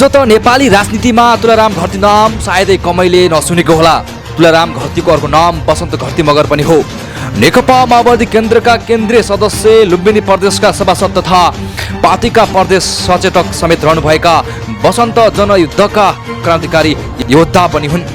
उसो त नेपाली राजनीतिमा तुलाराम घरती नाम सायदै कमैले नसुनेको होला। तुलाराम घरतीको अर्को नाम बसन्त घरती मगर पनि हो। नेकपा माओवादी केन्द्रका केन्द्रीय सदस्य, लुम्बिनी प्रदेशका सभासद तथा पार्टीका प्रदेश सचेतक समेत रहनुभएका बसन्त जनयुद्धका क्रान्तिकारी योद्धा पनि हुन्।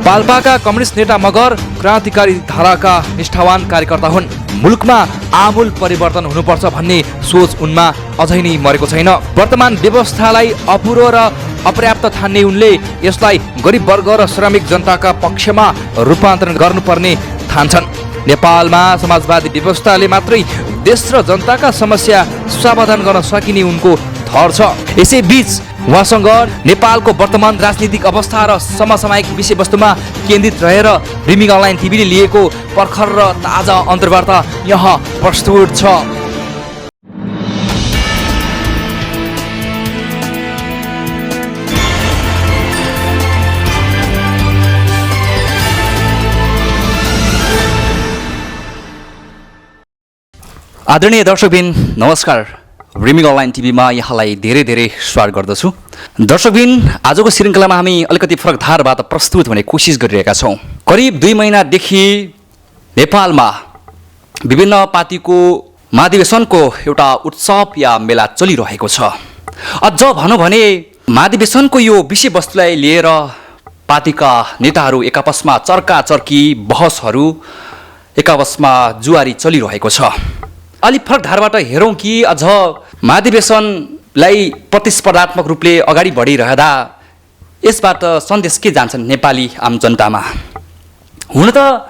पाल्पाका कम्युनिस्ट नेता मगर क्रान्तिकारी धाराका निष्ठावान कार्यकर्ता हुन्। मुलुकमा आमूल परिवर्तन हुनुपर्छ भन्ने सोच उनमा अझै नै मरेको छैन। वर्तमान व्यवस्थालाई अपुरो र अपर्याप्त ठान्ने उनले यसलाई गरिब वर्ग र श्रमिक जनताका पक्षमा रूपान्तरण गर्नुपर्ने ठान्छन्। नेपालमा समाजवादी व्यवस्थाले मात्रै देश र जनताका समस्या समाधान गर्न सकिने उनको थर छ। यसैबीच उहाँसँग नेपालको वर्तमान राजनीतिक अवस्था र समसामयिक विषयवस्तुमा केन्द्रित रहेर रिमिङ अनलाइन टिभीले लिएको प्रखर र ताजा अन्तर्वार्ता यहाँ प्रस्तुत छ। आदरणीय दर्शकबिन नमस्कार। रिमिङ अनलाइन टिभीमा यहाँलाई धेरै धेरै स्वागत गर्दछु। दर्शकबिन, आजको श्रृङ्खलामा हामी अलिकति फरक धारबाट प्रस्तुत हुने कोसिस गरिरहेका छौँ। करिब 2 महिनादेखि नेपालमा विभिन्न पार्टीको महाधिवेशनको एउटा उत्सव या मेला चलिरहेको छ। अझ भनौँ भने महाधिवेशनको यो विषयवस्तुलाई लिएर पार्टीका नेताहरू एकआपसमा चर्काचर्की बहसहरू एकआपसमा जुवारी चलिरहेको छ। अलि फरक धारबाट हेरौँ कि अझ महाधिवेशनलाई प्रतिस्पर्धात्मक रूपले अगाडि बढिरहँदा यसबाट सन्देश के जान्छन् नेपाली आम जनतामा। हुन त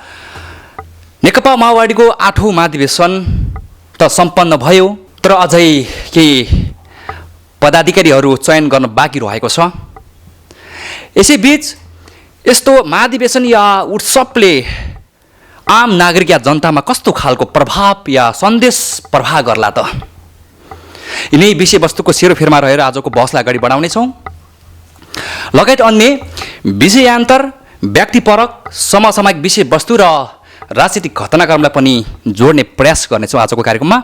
नेकपा माओवादीको 8औं महाधिवेशन त सम्पन्न भयो, तर अझै केही पदाधिकारीहरू चयन गर्न बाँकी रहेको छ। यसैबीच यस्तो महाधिवेशन या उत्सवले आम नागरिक या जनतामा कस्तो खालको प्रभाव या सन्देश प्रवाह गर्ला त? यिनै विषयवस्तुको सेरोफेरमा रहेर आजको बहसलाई अगाडि बढाउनेछौँ। लगायत अन्य विषयान्तर, व्यक्तिपरक, समसामयिक विषयवस्तु र राजनीतिक घटनाक्रमलाई पनि जोड्ने प्रयास गर्नेछौँ आजको कार्यक्रममा।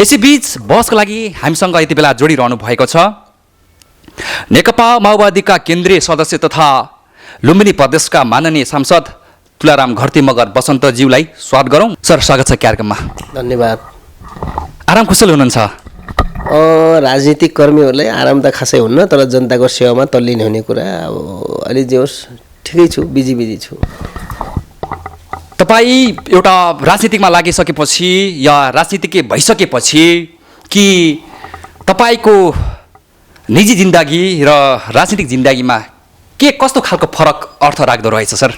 यसैबीच बहसको लागि हामीसँग यति बेला जोडिरहनु भएको छ नेकपा माओवादीका केन्द्रीय सदस्य तथा लुम्बिनी प्रदेशका माननीय सांसद तुलाराम घरती मगर बसन्तज्यूलाई स्वागत गरौँ। सर, स्वागत छ कार्यक्रममा। धन्यवाद। आराम कुशल हुनुहुन्छ? राजनीतिक कर्मीहरूलाई आराम त खासै हुन्न, तर जनताको सेवामा तल्लीन हुने कुरा अब अलि जे होस् ठिकै छु, बिजी छु। तपाईँ एउटा राजनीतिकमा लागिसकेपछि या राजनीतिज्ञ भइसकेपछि कि तपाईँको निजी जिन्दगी र राजनीतिक जिन्दगीमा के कस्तो खालको फरक अर्थ राख्दो रहेछ सर?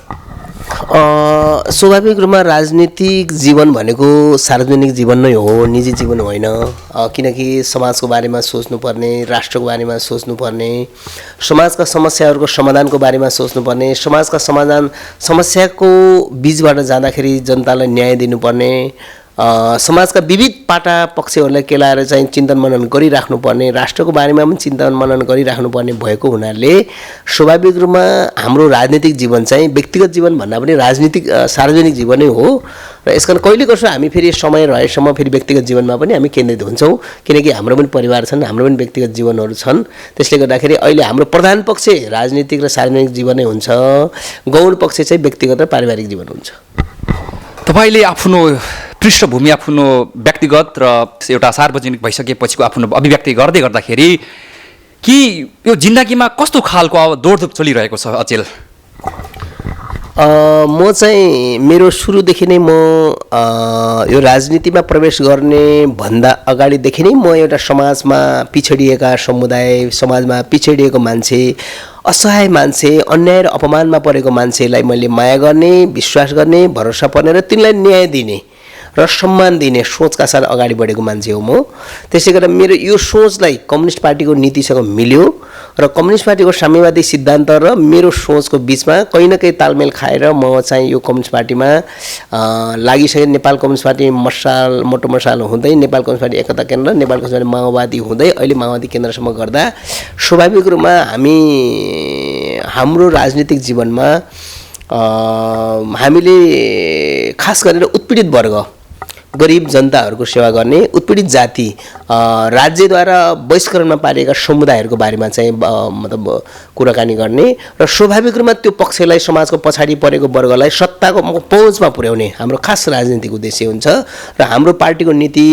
स्वाभाविक रूपमा राजनीतिक जीवन भनेको सार्वजनिक जीवन नै हो, निजी जीवन होइन। किनकि समाजको बारेमा सोच्नुपर्ने, राष्ट्रको बारेमा सोच्नुपर्ने, समाजका समस्याहरूको समाधानको बारेमा सोच्नुपर्ने, समाजका समस्याको बिचबाट जाँदाखेरि जनतालाई न्याय दिनुपर्ने, समाजका विविध पाटा पक्षहरूलाई केलाएर चाहिँ चिन्तन मनन गरिराख्नुपर्ने, राष्ट्रको बारेमा पनि चिन्तन मनन गरिराख्नुपर्ने भएको हुनाले स्वाभाविक रूपमा हाम्रो राजनीतिक जीवन चाहिँ व्यक्तिगत जीवन भन्दा पनि राजनीतिक सार्वजनिक जीवनै हो। र यसकारण कहिले कसो हामी फेरि समय रहेसम्म फेरि व्यक्तिगत जीवनमा पनि हामी केन्द्रित हुन्छौँ, किनकि हाम्रो पनि परिवार छन्, हाम्रो पनि व्यक्तिगत जीवनहरू छन्। त्यसले गर्दाखेरि अहिले हाम्रो प्रधान पक्ष राजनीतिक र सार्वजनिक जीवनै हुन्छ, गौण पक्ष चाहिँ व्यक्तिगत र पारिवारिक जीवन हुन्छ। तपाईँले आफ्नो पृष्ठभूमि, आफ्नो व्यक्तिगत र एउटा सार्वजनिक भइसकेपछिको आफ्नो अभिव्यक्ति गर्दै गर्दाखेरि कि यो जिन्दगीमा कस्तो खालको अब दौडधुप चलिरहेको छ अचेल? म चाहिँ मेरो सुरुदेखि नै म यो राजनीतिमा प्रवेश गर्ने भन्दा अगाडिदेखि नै म एउटा समाजमा पिछडिएका समुदाय, समाजमा पिछडिएको मान्छे, असहाय मान्छे, अन्याय र अपमानमा परेको मान्छेलाई मैले माया गर्ने, विश्वास गर्ने, भरोसा पर्ने र तिनलाई न्याय दिने र सम्मान दिने सोचका साथ अगाडि बढेको मान्छे हो म। त्यसै गरेर मेरो यो सोचलाई कम्युनिस्ट पार्टीको नीतिसँग मिल्यो र कम्युनिस्ट पार्टीको साम्यवादी सिद्धान्त र मेरो सोचको बिचमा कहीँ न कहीँ तालमेल खाएर म चाहिँ यो कम्युनिस्ट पार्टीमा लागिसकेँ। नेपाल कम्युनिस्ट पार्टी मोटो मसाल हुँदै नेपाल कम्युनिस्ट पार्टी एकता केन्द्र, नेपाल कम्युनिस्ट पार्टी माओवादी हुँदै अहिले माओवादी केन्द्रसम्म गर्दा स्वाभाविक रूपमा हाम्रो राजनीतिक जीवनमा हामीले खास गरेर उत्पीडित वर्ग, गरिब जनताहरूको सेवा गर्ने, उत्पीडित जाति, राज्यद्वारा बहिष्करणमा पारिएका समुदायहरूको बारेमा चाहिँ मतलब कुराकानी गर्ने र स्वाभाविक रूपमा त्यो पक्षलाई, समाजको पछाडि परेको वर्गलाई सत्ताको पहुँचमा पुर्याउने हाम्रो खास राजनीतिक उद्देश्य हुन्छ। र हाम्रो पार्टीको नीति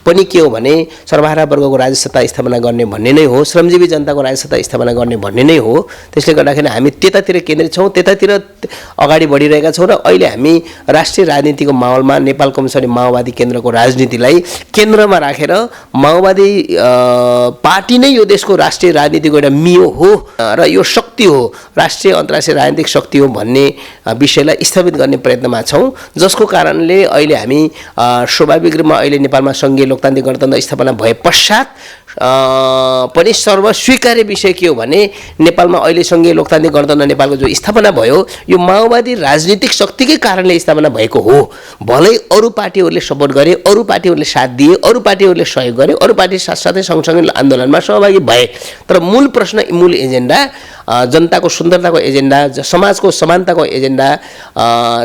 पनि के हो भने सर्वहारा वर्गको राजसत्ता स्थापना गर्ने भन्ने नै हो, श्रमजीवी जनताको राजसत्ता स्थापना गर्ने भन्ने नै हो। त्यसले गर्दाखेरि हामी त्यतातिर केन्द्रित छौँ, त्यतातिर अगाडि बढिरहेका छौँ। र अहिले हामी राष्ट्रिय राजनीतिको माहौलमा नेपाल कम्युनिस्ट माओवादी केन्द्रको राजनीतिलाई केन्द्रमा राखेर माओवादी पार्टी नै यो देशको राष्ट्रिय राजनीतिको एउटा मियो हो र यो शक्ति हो, राष्ट्रिय अन्तर्राष्ट्रिय राजनीतिक शक्ति हो भन्ने विषयलाई स्थापित गर्ने प्रयत्नमा छौँ। जसको कारणले अहिले हामी स्वाभाविक रूपमा अहिले नेपालमा सङ्घीय लोकतान्त्रिक गणतन्त्र स्थापना भए पश्चात पनि सर्वस्वीकार्य विषय के हो भने नेपालमा अहिले सङ्घीय लोकतान्त्रिक गणतन्त्र नेपालको जो स्थापना भयो यो माओवादी राजनीतिक शक्तिकै कारणले स्थापना भएको हो। भलै अरू पार्टीहरूले सपोर्ट गरे, अरू पार्टीहरूले साथ दिए, अरू पार्टीहरूले सहयोग गरे, अरू पार्टी साथसाथै सँगसँगै आन्दोलनमा सहभागी भए, तर मूल प्रश्न, मूल एजेन्डा, जनताको सुन्दरताको एजेन्डा, समाजको समानताको एजेन्डा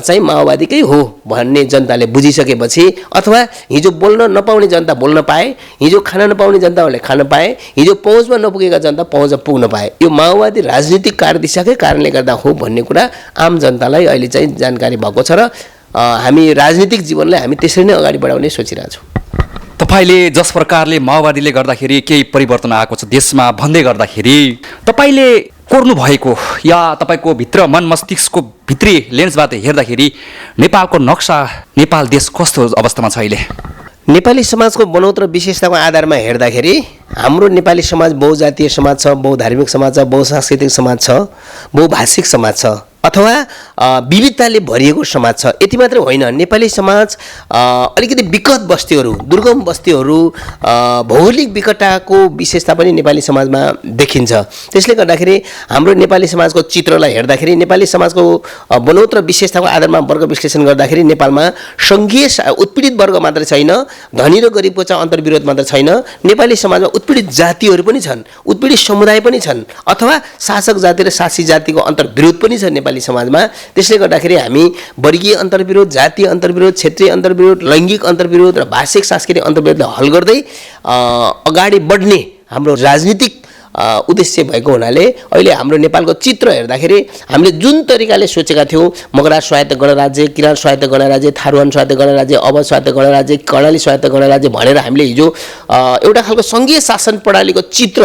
चाहिँ माओवादीकै हो भन्ने जनताले बुझिसकेपछि, अथवा हिजो बोल्न नपाउने जनता बोल्न पाए, हिजो खान नपाउने जनताहरूले खान पाए, हिजो पहुँचमा नपुगेका जनता पहुँचमा पुग्न पाए, यो माओवादी राजनीतिक कार्यदिशाकै कारणले गर्दा हो भन्ने कुरा आम जनतालाई अहिले चाहिँ जानकारी भएको छ। र हामी राजनीतिक जीवनलाई हामी त्यसरी नै अगाडि बढाउने सोचिरहेछौँ। तपाईँले जस प्रकारले माओवादीले गर्दाखेरि केही परिवर्तन आएको छ देशमा भन्दै गर्दाखेरि तपाईँले कोर्नु भएको या तपाईँको भित्र मन मस्तिष्कको भित्री लेन्सबाट हेर्दाखेरि नेपालको नक्सा, नेपाल देश कस्तो अवस्थामा छ अहिले? नेपाली समाजको बनौट र विशेषताको आधारमा हेर्दाखेरि हाम्रो नेपाली समाज बहुजातीय समाज छ, बहुधार्मिक समाज छ, बहुसांस्कृतिक समाज छ, बहुभाषिक समाज छ, अथवा विविधताले भरिएको समाज छ। यति मात्र होइन, नेपाली समाज अलिकति विकट बस्तीहरू, दुर्गम बस्तीहरू, भौगोलिक विकटताको विशेषता पनि नेपाली समाजमा देखिन्छ। त्यसले गर्दाखेरि हाम्रो नेपाली समाजको चित्रलाई हेर्दाखेरि, नेपाली समाजको बनौट र विशेषताको आधारमा वर्ग विश्लेषण गर्दाखेरि नेपालमा सङ्घीय उत्पीडित वर्ग मात्र छैन, धनी र गरिबको चाहिँ अन्तर्विरोध मात्र छैन, नेपाली समाजमा उत्पीडित जातिहरू पनि छन्, उत्पीडित समुदाय पनि छन्, अथवा शासक जाति र शासी जातिको अन्तर्विरोध पनि छ नेपाली समाजमा। त्यसले गर्दाखेरि हामी वर्गीय अन्तर्विरोध, जातीय अन्तर्विरोध, क्षेत्रीय अन्तर्विरोध, लैङ्गिक अन्तर्विरोध र भाषिक सांस्कृतिक अन्तर्विरोधलाई हल गर्दै अगाडि बढ्ने हाम्रो राजनीतिक उद्देश्य भएको हुनाले अहिले हाम्रो नेपालको चित्र हेर्दाखेरि हामीले जुन तरिकाले सोचेका थियौँ, मगराज स्वायत्त गणराज्य, किराँत स्वायत्त गणराज्य, थारुवान स्वायत्त गणराज्य, अवध स्वायत्त गणराज्य, कर्णाली स्वायत्त गणराज्य भनेर हामीले हिजो एउटा खालको सङ्घीय शासन प्रणालीको चित्र,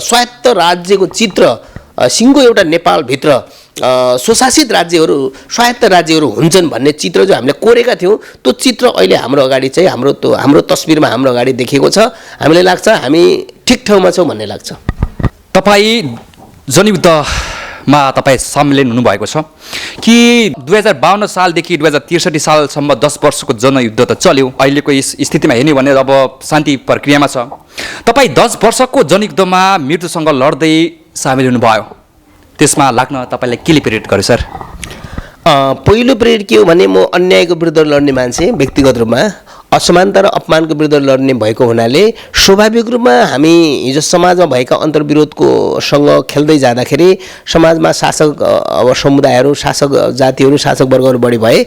स्वायत्त राज्यको चित्र, सिङ्गो एउटा नेपालभित्र स्वशासित राज्यहरू, स्वायत्त राज्यहरू हुन्छन् भन्ने चित्र जो हामीले कोरेका थियौँ, त्यो चित्र अहिले हाम्रो अगाडि चाहिँ हाम्रो तस्बिरमा हाम्रो अगाडि देखिएको छ। हामीलाई लाग्छ हामी ठिक ठाउँमा छौँ भन्ने लाग्छ। तपाईँ जनयुद्धमा तपाईँ सम्मिलन हुनुभएको छ कि 2052 सालदेखि 2063 सालसम्म 10 वर्षको जनयुद्ध त चल्यो, अहिलेको स्थितिमा हेर्ने भने अब शान्ति प्रक्रियामा छ। तपाईँ 10 वर्षको जनयुद्धमा मृत्युसँग लड्दै सामेल हुनुभयो, त्यसमा लाग्न तपाईँलाई केले प्रेरित गर्यो सर? पहिलो प्रेरित के हो भने म अन्यायको विरुद्ध लड्ने मान्छे, व्यक्तिगत रूपमा असमानता र अपमानको विरुद्ध लड्ने भएको हुनाले स्वाभाविक रूपमा हामी हिजो समाजमा भएका अन्तर्विरोधको सँग खेल्दै जाँदाखेरि समाजमा शासक अब समुदायहरू, शासक जातिहरू, शासक वर्गहरू बढी भए,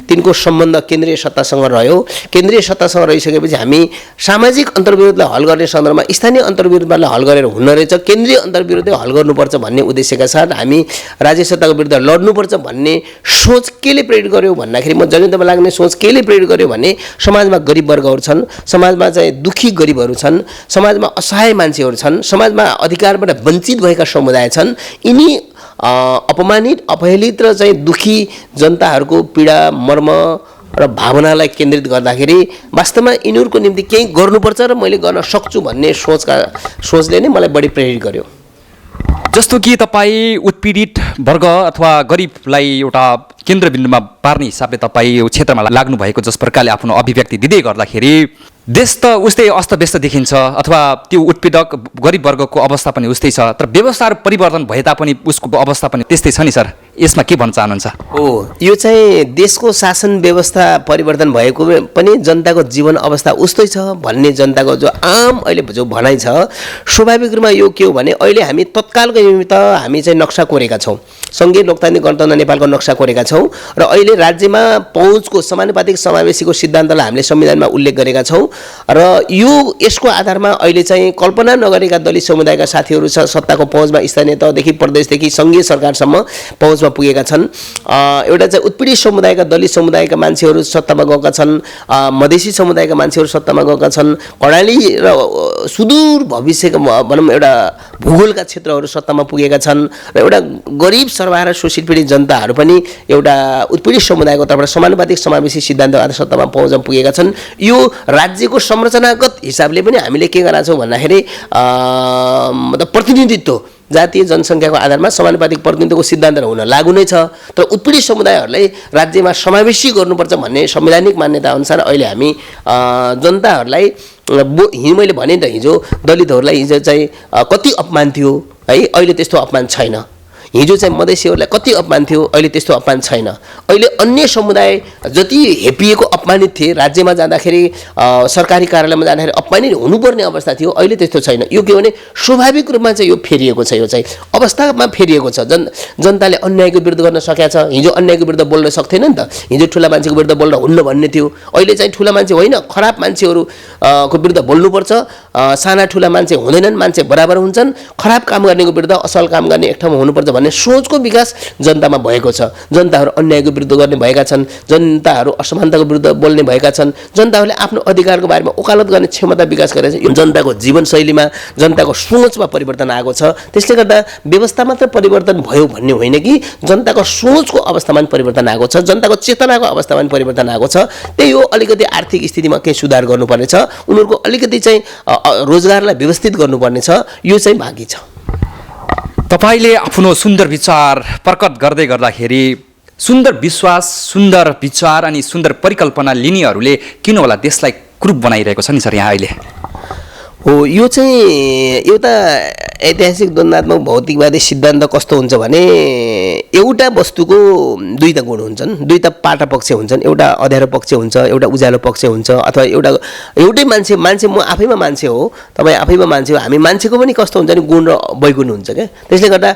तिनको सम्बन्ध केन्द्रीय सत्तासँग रह्यो। केन्द्रीय सत्तासँग रहिसकेपछि हामी सामाजिक अन्तर्विरोधलाई हल गर्ने सन्दर्भमा स्थानीय अन्तर्विरोधलाई हल गरेर हुन रहेछ, केन्द्रीय अन्तर्विरोधै हल गर्नुपर्छ भन्ने उद्देश्यका साथ हामी राज्य सत्ताको विरुद्ध लड्नुपर्छ भन्ने सोच केले प्रेरित गर्यो भन्दाखेरि, म जनयुद्धमा लाग्ने सोच केले प्रेरित गर्यो भने समाजमा गरिब वर्गहरू छन्, समाजमा चाहिँ दुखी गरिबहरू छन्, समाजमा असहाय मान्छेहरू छन्, समाजमा अधिकारबाट वञ्चित भएका समुदाय छन्। यिनी अपमानित, अपहेलित र चाहिँ दुखी जनताहरूको पीडा, मर्म र भावनालाई केन्द्रित गर्दाखेरि वास्तवमा यिनीहरूको निम्ति केही गर्नुपर्छ र मैले गर्न सक्छु भन्ने सोचले नै मलाई बढी प्रेरित गर्यो। जस्तो कि तपाईँ उत्पीडित वर्ग अथवा गरिबलाई एउटा केन्द्रबिन्दुमा पार्ने हिसाबले तपाईँ यो क्षेत्रमा लाग्नु भएको, जस प्रकारले आफ्नो अभिव्यक्ति दिँदै गर्दाखेरि देश त उस्तै अस्तव्यस्त देखिन्छ अथवा त्यो उत्पीडक गरिब वर्गको अवस्था पनि उस्तै छ, तर व्यवस्थाहरू परिवर्तन भए तापनि उसको अवस्था पनि त्यस्तै छ नि सर। यसमा के भन्न चाहनुहुन्छ? हो, यो चाहिँ देशको शासन व्यवस्था परिवर्तन भएको पनि जनताको जीवन अवस्था उस्तै छ भन्ने जनताको जो आम अहिले जो भनाइ छ, स्वाभाविक रूपमा यो के हो भने अहिले हामी तत्कालको निमित्त हामी चाहिँ नक्सा कोरेका छौँ, सङ्घीय लोकतान्त्रिक गणतन्त्र नेपालको नक्सा कोरेका छौँ र अहिले राज्यमा पहुँचको समानुपातिक समावेशीको सिद्धान्तलाई हामीले संविधानमा उल्लेख गरेका छौँ र यसको आधारमा अहिले चाहिँ कल्पना नगरेका दलित समुदायका साथीहरू सत्ताको पहुँचमा स्थानीय तहदेखि प्रदेशदेखि सङ्घीय सरकारसम्म पहुँचमा पुगेका छन्। एउटा चाहिँ उत्पीडित समुदायका दलित समुदायका मान्छेहरू सत्तामा गएका छन्, मधेसी समुदायका मान्छेहरू सत्तामा गएका छन्, कर्णाली र सुदूर भविष्यका भनौँ एउटा भूगोलका क्षेत्रहरू सत्तामा पुगेका छन् र एउटा गरिब सर्वहारा र शोषित पीडित जनताहरू पनि एउटा उत्पीडित समुदायको तर्फबाट समानुपातिक समावेशी सिद्धान्तबाट सत्तामा पहुँचमा पुगेका छन्। यो राज्यको संरचनागत हिसाबले पनि हामीले के गरेका छौँ भन्दाखेरि मतलब प्रतिनिधित्व जातीय जनसङ्ख्याको आधारमा समानुपातिक प्रतिनिधित्वको सिद्धान्त हुन लागू नै छ, तर उत्पीडित समुदायहरूलाई राज्यमा समावेशी गर्नुपर्छ भन्ने संवैधानिक मान्यता अनुसार अहिले हामी जनताहरूलाई मैले भने त हिजो दलितहरूलाई हिजो चाहिँ कति अपमान थियो है, अहिले त्यस्तो अपमान छैन। हिजो चाहिँ मधेसीहरूलाई कति अपमान थियो, अहिले त्यस्तो अपमान छैन। अहिले अन्य समुदाय जति हेपिएको अपमानित थिए राज्यमा जाँदाखेरि सरकारी कार्यालयमा जाँदाखेरि अपमानित हुनुपर्ने अवस्था थियो, अहिले त्यस्तो छैन। यो के भने स्वाभाविक रूपमा चाहिँ यो फेरिएको छ, यो चाहिँ अवस्थामा फेरिएको छ। जनताले अन्यायको विरुद्ध गर्न सकेको छ। हिजो अन्यायको विरुद्ध बोल्न सक्थेन नि त, हिजो ठुला मान्छेको विरुद्ध बोल्न हुन्न भन्ने थियो। अहिले चाहिँ ठुला मान्छे होइन, खराब मान्छेहरू को विरुद्ध बोल्नुपर्छ, साना ठुला मान्छे हुँदैनन्, मान्छे बराबर हुन्छन्, खराब काम गर्नेको विरुद्ध असल काम गर्ने एक ठाउँमा हुनुपर्छ भन्ने सोचको विकास जनतामा भएको छ। जनताहरू अन्यायको विरुद्ध गर्ने भएका छन्, जनताहरू असमानताको विरुद्ध बोल्ने भएका छन्, जनताहरूले आफ्नो अधिकारको बारेमा वकालत गर्ने क्षमता विकास गरेका छन्। यो जनताको जीवनशैलीमा जनताको सोचमा परिवर्तन आएको छ। त्यसले गर्दा व्यवस्था मात्र परिवर्तन भयो भन्ने होइन कि जनताको सोचको अवस्थामा पनि परिवर्तन आएको छ, जनताको चेतनाको अवस्थामा पनि परिवर्तन आएको छ। त्यही हो, अलिकति आर्थिक स्थितिमा केही सुधार गर्नुपर्ने छ, उनीहरूको अलिकति चाहिँ रोजगारलाई व्यवस्थित गर्नुपर्ने छ, यो चाहिँ बाँकी छ। तपाईले आफ्नो सुन्दर विचार प्रकट गर्दै गर्दाखेरि सुन्दर विश्वास, सुन्दर विचार अनि सुन्दर परिकल्पना लिनेहरूले किन होला देशलाई क्रूप बनाइरहेको छ नि सर यहाँ अहिले? हो, यो चाहिँ एउटा ऐतिहासिक द्वन्द्वात्मक भौतिकवादी सिद्धान्त कस्तो हुन्छ भने एउटा वस्तुको दुईटा गुण हुन्छन्, दुईटा पाटा पक्ष हुन्छन्, एउटा अँध्यारो पक्ष हुन्छ, एउटा उज्यालो पक्ष हुन्छ, अथवा एउटै मान्छे म आफैमा मान्छे हो, तपाईँ आफैमा मान्छे हो, हामी मान्छेको पनि कस्तो हुन्छ भने गुण र वैगुण हुन्छ क्या। त्यसले गर्दा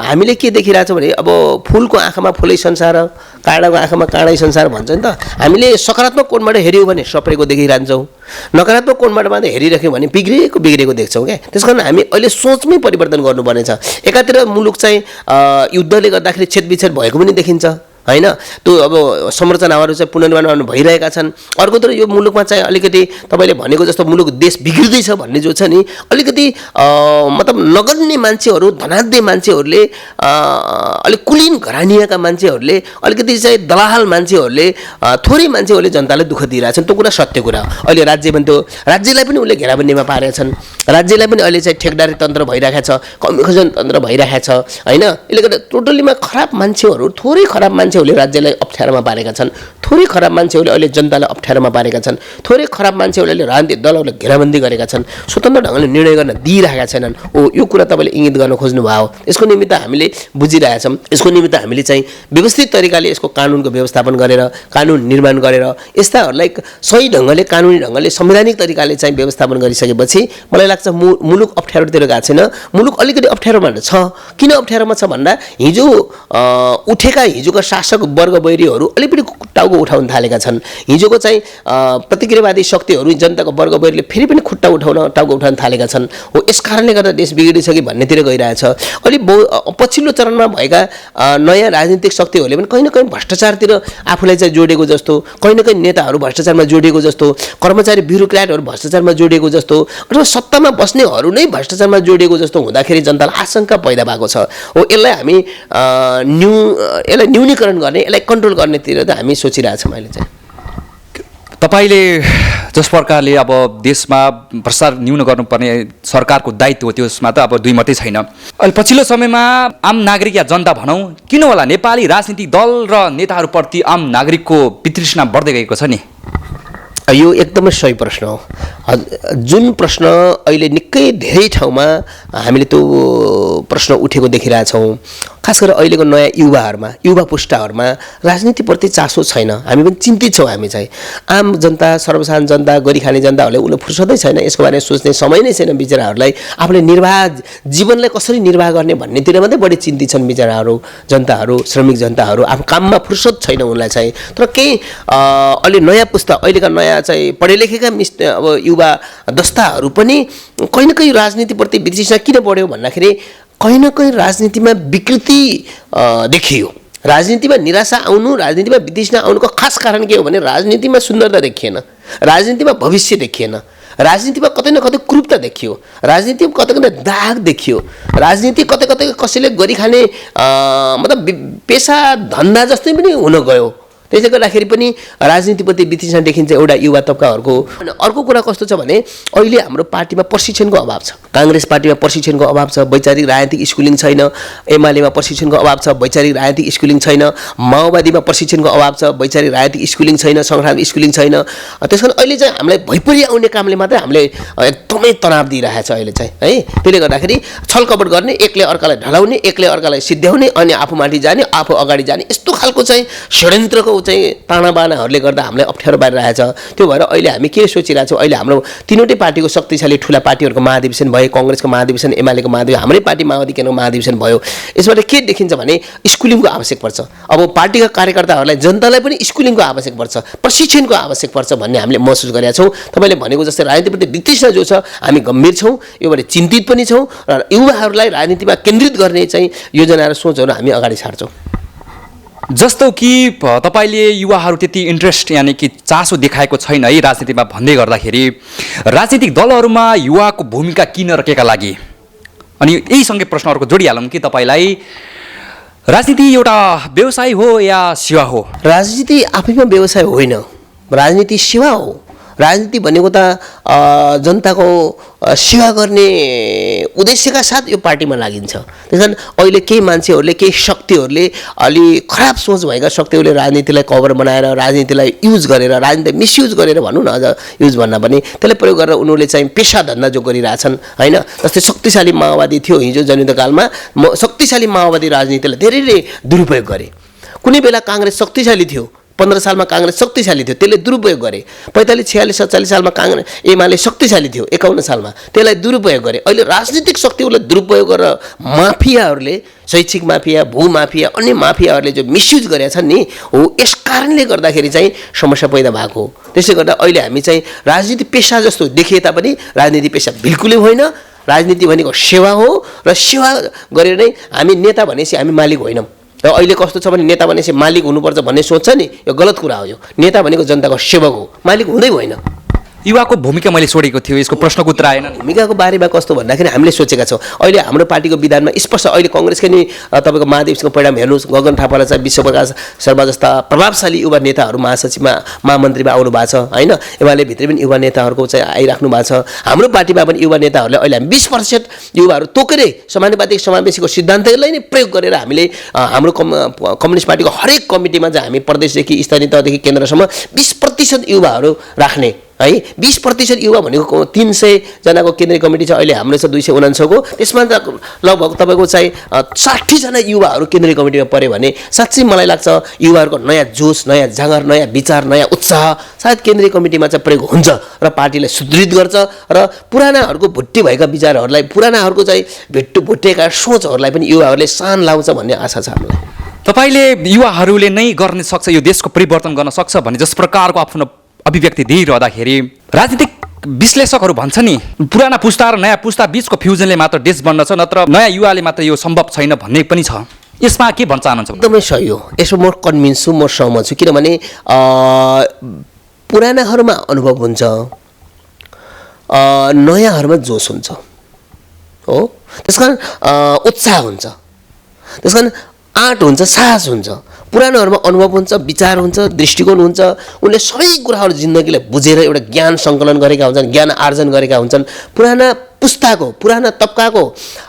हामीले के देखिरहेछौँ भने अब फुलको आँखामा फुलै संसार, काँडाको आँखामा काँडै संसार भन्छ नि त। हामीले सकारात्मक कोणबाट हेऱ्यौँ भने सप्रेको देखिरहन्छौँ, नकारात्मक कोणबाट मात्रै हेरिराख्यौँ भने बिग्रेको देख्छौँ क्या। त्यस कारण हामी अहिले सोचमै परिवर्तन गर्नुपर्ने छ। एकातिर मुलुक चाहिँ युद्धले गर्दाखेरि छेदविच्छेद भएको पनि देखिन्छ होइन, त्यो अब संरचनाहरू चाहिँ पुनर्निर्माण भइरहेका छन्। अर्कोतिर यो मुलुकमा चाहिँ अलिकति तपाईँले भनेको जस्तो मुलुक देश बिग्रिँदैछ भन्ने जो छ नि, अलिकति मतलब नगर्ने मान्छेहरू, धनाढ्य मान्छेहरूले, अलिक कुलीन घरानियाका मान्छेहरूले, अलिकति चाहिँ दलाल मान्छेहरूले, थोरै मान्छेहरूले जनतालाई दुःख दिइरहेछन्। त्यो कुरा सत्य कुरा। अहिले राज्यलाई पनि उसले घेराबन्दीमा पारेका छन्, राज्यलाई पनि अहिले चाहिँ ठेकदारी तन्त्र भइरहेको छ, कमिसन तन्त्र भइरहेको छ होइन। यसले गर्दा टोटलीमा खराब मान्छेहरू, थोरै खराब मान्छेहरूले राज्यलाई अप्ठ्यारोमा पारेका छन्, थोरै खराब मान्छेहरूले अहिले जनतालाई अप्ठ्यारोमा पारेका छन्, थोरै खराब मान्छेहरूले अहिले राजनीतिक दलहरूलाई घेराबन्दी गरेका छन्, स्वतन्त्र ढङ्गले निर्णय गर्न दिइरहेका छैनन्। यो कुरा तपाईँले इङ्गित गर्न खोज्नु भयो। यसको निमित्त हामीले बुझिरहेछौँ, यसको निमित्त हामीले चाहिँ व्यवस्थित तरिकाले यसको कानुनको व्यवस्थापन गरेर, कानुन निर्माण गरेर यस्ताहरूलाई सही ढङ्गले, कानुनी ढङ्गले, संवैधानिक तरिकाले चाहिँ व्यवस्थापन गरिसकेपछि मलाई लाग्छ मुलुक अप्ठ्यारोतिर गएको छैन, मुलुक अलिकति अप्ठ्यारोमा छ। किन अप्ठ्यारोमा छ भन्दा हिजोका शासक वर्ग वैरीहरू अलिकति टाउको उठाउन थालेका छन्। हिजोको चाहिँ प्रतिक्रियावादी शक्तिहरू, जनताको वर्ग वैरीले फेरि पनि टाउको उठाउन थालेका छन्। हो, यस कारणले गर्दा देश बिग्रिन्छ कि भन्नेतिर गइरहेछ। अलि पछिल्लो चरणमा भएका नयाँ राजनीतिक शक्तिहरूले पनि कहीँ न कहीँ भ्रष्टाचारतिर आफूलाई चाहिँ जोडेको जस्तो, कहीँ न कहीँ नेताहरू भ्रष्टाचारमा जोडिएको जस्तो, कर्मचारी ब्युरोक्र्याटहरू भ्रष्टाचारमा जोडिएको जस्तो, अथवा सत्तामा बस्नेहरू नै भ्रष्टाचारमा जोडिएको जस्तो हुँदाखेरि जनतालाई आशंका पैदा भएको छ। हो, यसलाई हामी न्यूनीकरण गर्ने, यसलाई कन्ट्रोल गर्नेतिर त हामी सोचिरहेछौँ अहिले चाहिँ। तपाईँले जस प्रकारले अब देशमा भ्रष्टाचार न्यून गर्नुपर्ने सरकारको दायित्व हो, त्यसमा त अब दुई मात्रै छैन। अहिले पछिल्लो समयमा आम नागरिक या जनता भनौँ, किन होला नेपाली राजनीतिक दल र नेताहरूप्रति आम नागरिकको वितृष्णा बढ्दै गएको छ नि? यो एकदमै सही प्रश्न हो। जुन प्रश्न अहिले निकै धेरै ठाउँमा हामीले त्यो प्रश्न उठेको देखिरहेछौँ, खास गरेर अहिलेको नयाँ युवाहरूमा, युवा पुस्ताहरूमा राजनीतिप्रति चासो छैन। हामी पनि चिन्तित छौँ। हामी चाहिँ आम जनता, सर्वसाधारण जनता, गरी खाने जनताहरूलाई उसले फुर्सदै छैन, यसको बारेमा सोच्ने समय नै छैन बिचराहरूलाई। आफूले जीवनलाई कसरी निर्वाह गर्ने भन्नेतिर मात्रै बढी चिन्तित छन् बिचराहरू, जनताहरू, श्रमिक जनताहरू। आफ्नो काममा फुर्सद छैन उनलाई चाहिँ। तर केही अहिले नयाँ पुस्ता, अहिलेका नयाँ चाहिँ पढे लेखेका अब युवा दस्ताहरू पनि कहीँ न कहीँ राजनीतिप्रति वितृष्णा किन बढ्यो भन्दाखेरि कहीँ न कहीँ राजनीतिमा विकृति देखियो। राजनीतिमा निराशा आउनु, राजनीतिमा वितृष्णा आउनुको खास कारण के हो भने राजनीतिमा सुन्दरता देखिएन, राजनीतिमा भविष्य देखिएन, राजनीतिमा कतै न कतै कुरूपता देखियो, राजनीतिमा कतै कतै दाग देखियो, राजनीति कतै कतै कसैले गरी खाने मतलब पेसा धन्दा जस्तै पनि हुन गयो। त्यसले गर्दाखेरि पनि राजनीतिप्रति वितृष्णा देखिन्छ एउटा युवा तबकाहरूको। अनि अर्को कुरा कस्तो छ भने अहिले हाम्रो पार्टीमा प्रशिक्षणको अभाव छ। काङ्ग्रेस पार्टीमा प्रशिक्षणको अभाव छ, वैचारिक राजनीतिक स्कुलिङ छैन। एमालेमा प्रशिक्षणको अभाव छ, वैचारिक राजनीतिक स्कुलिङ छैन। माओवादीमा प्रशिक्षणको अभाव छ, वैचारिक राजनीतिक स्कुलिङ छैन, सङ्गठनात्मक स्कुलिङ छैन। त्यस कारण अहिले चाहिँ हामीलाई भइपरि आउने कामले मात्रै हामीले एकदमै तनाव दिइरहेछ अहिले चाहिँ है। त्यसले गर्दाखेरि छलकपट गर्ने, एकले अर्कालाई ढलाउने, एकले अर्कालाई सिद्ध्याउने, अनि आफूमाथि जाने, आफू अगाडि जाने, यस्तो खालको चाहिँ षड्यन्त्रको चाहिँ तानाबानाहरूले गर्दा हामीलाई अप्ठ्यारो पारिरहेछ। त्यो भएर अहिले हामी के सोचिरहेछौँ, अहिले हाम्रो तिनवटै पार्टीको शक्तिशाली ठुला पार्टीहरूको महाधिवेशन भयो, कङ्ग्रेसको महाधिवेशन, एमालेको महाधिवेशन, हाम्रै पार्टी माओवादी केन्द्रको महाधिवेशन भयो। यसबाट के देखिन्छ भने स्कुलिङको आवश्यक पर्छ। अब पार्टीका कार्यकर्ताहरूलाई, जनतालाई पनि स्कुलिङको आवश्यक पर्छ, प्रशिक्षणको आवश्यक पर्छ भन्ने हामीले महसुस गरेका छौँ। तपाईँले भनेको जस्तै राजनीतिप्रति वितृष्णा जो छ, हामी गम्भीर छौँ, योबाट चिन्तित पनि छौँ र युवाहरूलाई राजनीतिमा केन्द्रित गर्ने चाहिँ योजना र सोचहरू हामी अगाडि सार्छौँ। जस्तो कि तपाईँले युवाहरू त्यति इन्ट्रेस्ट यानि कि चासो देखाएको छैन है राजनीतिमा भन्दै गर्दाखेरि राजनीतिक दलहरूमा युवाको भूमिका किन र केका लागि? अनि यहीसँगै प्रश्न अर्को जोडिहालौँ कि तपाईँलाई राजनीति एउटा व्यवसाय हो या सेवा हो? राजनीति आफैमा व्यवसाय होइन, राजनीति सेवा हो। राजनीति भनेको त जनताको सेवा गर्ने उद्देश्यका साथ यो पार्टीमा लागिन्छ। त्यस कारण अहिले केही मान्छेहरूले, केही शक्तिहरूले, अलि खराब सोच भएका शक्तिहरूले राजनीतिलाई कभर बनाएर, राजनीतिलाई युज गरेर, राजनीतिलाई मिसयुज गरेर भनौँ न, अझ युज भन्दा पनि त्यसलाई प्रयोग गरेर उनीहरूले चाहिँ पेसा धन्दा जो गरिरहेछन् होइन। जस्तै शक्तिशाली माओवादी थियो हिजो जनयुद्धकालमा, शक्तिशाली माओवादी राजनीतिलाई धेरै दुरुपयोग गरे। कुनै बेला काङ्ग्रेस शक्तिशाली थियो, 15 सालमा काङ्ग्रेस शक्तिशाली थियो, त्यसले दुरुपयोग गरे। 45, 46, 47 सालमा एमाले शक्तिशाली थियो, 51 सालमा त्यसलाई दुरुपयोग गरे। अहिले राजनीतिक शक्तिहरूलाई दुरुपयोग गरेर माफियाहरूले, शैक्षिक माफिया, भूमाफिया, अन्य माफियाहरूले जो मिसयुज गरेका छन् नि, हो यस कारणले गर्दाखेरि चाहिँ समस्या पैदा भएको हो। त्यसले गर्दा अहिले हामी चाहिँ राजनीति पेसा जस्तो देखिए तापनि राजनीति पेसा बिल्कुलै होइन। राजनीति भनेको सेवा हो र सेवा गरेर नै हामी नेता भनेपछि हामी मालिक होइनौँ। र अहिले कस्तो छ भने नेता भनेपछि मालिक हुनुपर्छ भन्ने सोच छ नि, यो गलत कुरा हो। यो नेता भनेको जनताको सेवक हो, मालिक हुँदै होइन। युवाको भूमिका मैले सोधेको थियो, यसको प्रश्नको उत्तर आएन। भूमिकाको बारेमा कस्तो भन्दाखेरि हामीले सोचेका छौँ अहिले हाम्रो पार्टीको विधानमा स्पष्ट, अहिले कङ्ग्रेसकै नि तपाईँको महाधिवेशनको परिणाम हेर्नुहोस्, गगन थापालाई चाहिँ विश्वप्रकाश शर्मा जस्ता प्रभावशाली युवा नेताहरू महासचिवमा, महामन्त्रीमा आउनु भएको छ होइन। एमाले भित्रै पनि युवा नेताहरूको चाहिँ आइराख्नु भएको छ। हाम्रो पार्टीमा पनि युवा नेताहरूले अहिले हामी 20% युवाहरू तोकेरै समानुपातिक समावेशीको सिद्धान्तलाई नै प्रयोग गरेर हामीले हाम्रो कम्युनिस्ट पार्टीको हरेक कमिटीमा चाहिँ हामी प्रदेशदेखि स्थानीय तहदेखि केन्द्रसम्म 20% युवाहरू राख्ने है। 20% युवा भनेको 300 जनाको केन्द्रीय कमिटी छ, अहिले हाम्रो छ 249 को। त्यसमा लगभग तपाईँको चाहिँ 60 जना युवाहरू केन्द्रीय कमिटीमा पऱ्यो भने साँच्चै मलाई लाग्छ युवाहरूको नयाँ जोस, नयाँ जाँगर, नयाँ विचार, नयाँ उत्साह सायद केन्द्रीय कमिटीमा चाहिँ प्रयोग हुन्छ र पार्टीलाई सुदृढ गर्छ र पुरानाहरूको भुट्टी भएका विचारहरूलाई, पुरानाहरूको चाहिँ भुटेका सोचहरूलाई पनि युवाहरूले सान लाउँछ भन्ने आशा छ हामीलाई। तपाईँले युवाहरूले नै गर्न सक्छ, यो देशको परिवर्तन गर्न सक्छ भन्ने जस प्रकारको आफ्नो अभिव्यक्ति दिइरहँदाखेरि राजनीतिक विश्लेषकहरू भन्छ नि पुराना पुस्ता र नयाँ पुस्ता बिचको फ्युजनले मात्र देश बन्न छ, नत्र नयाँ युवाले मात्र यो सम्भव छैन भन्ने पनि छ। यसमा के भन्न चाहनुहुन्छ? एकदमै सही हो। यसमा म कन्भिन्स छु, म सहमत छु। किनभने पुरानाहरूमा अनुभव हुन्छ, नयाँहरूमा जोस हुन्छ हो। त्यस कारण उत्साह हुन्छ, त्यस कारण आँट हुन्छ, साहस हुन्छ। पुरानोहरूमा अनुभव हुन्छ, विचार हुन्छ, दृष्टिकोण हुन्छ। उनले सबै कुराहरू जिन्दगीलाई बुझेर एउटा ज्ञान सङ्कलन गरेका हुन्छन्, ज्ञान आर्जन गरेका हुन्छन्। पुराना पुस्ताको पुराना तबकाको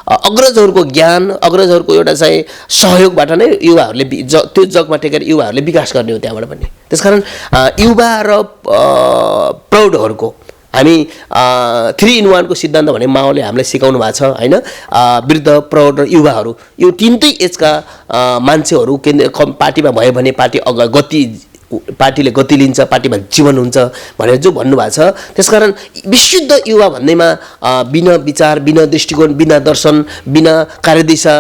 अग्रजहरूको ज्ञान अग्रजहरूको एउटा चाहिँ सहयोगबाट नै युवाहरूले त्यो जगमा टेकेर युवाहरूले विकास गर्ने हो त्यहाँबाट पनि। त्यसकारण युवा र प्रौढहरूको हामी 3-in-1 को सिद्धान्त भने माओले हामीलाई सिकाउनु भएको छ होइन। वृद्ध प्रौढ र युवाहरू यो तिनटै एजका मान्छेहरू पार्टीमा भयो भने पार्टीले गति लिन्छ, पार्टीमा जीवन हुन्छ भनेर जो भन्नुभएको छ। त्यसकारण विशुद्ध युवा भन्दैमा बिना विचार, बिना दृष्टिकोण, बिना दर्शन, बिना कार्यदिशा,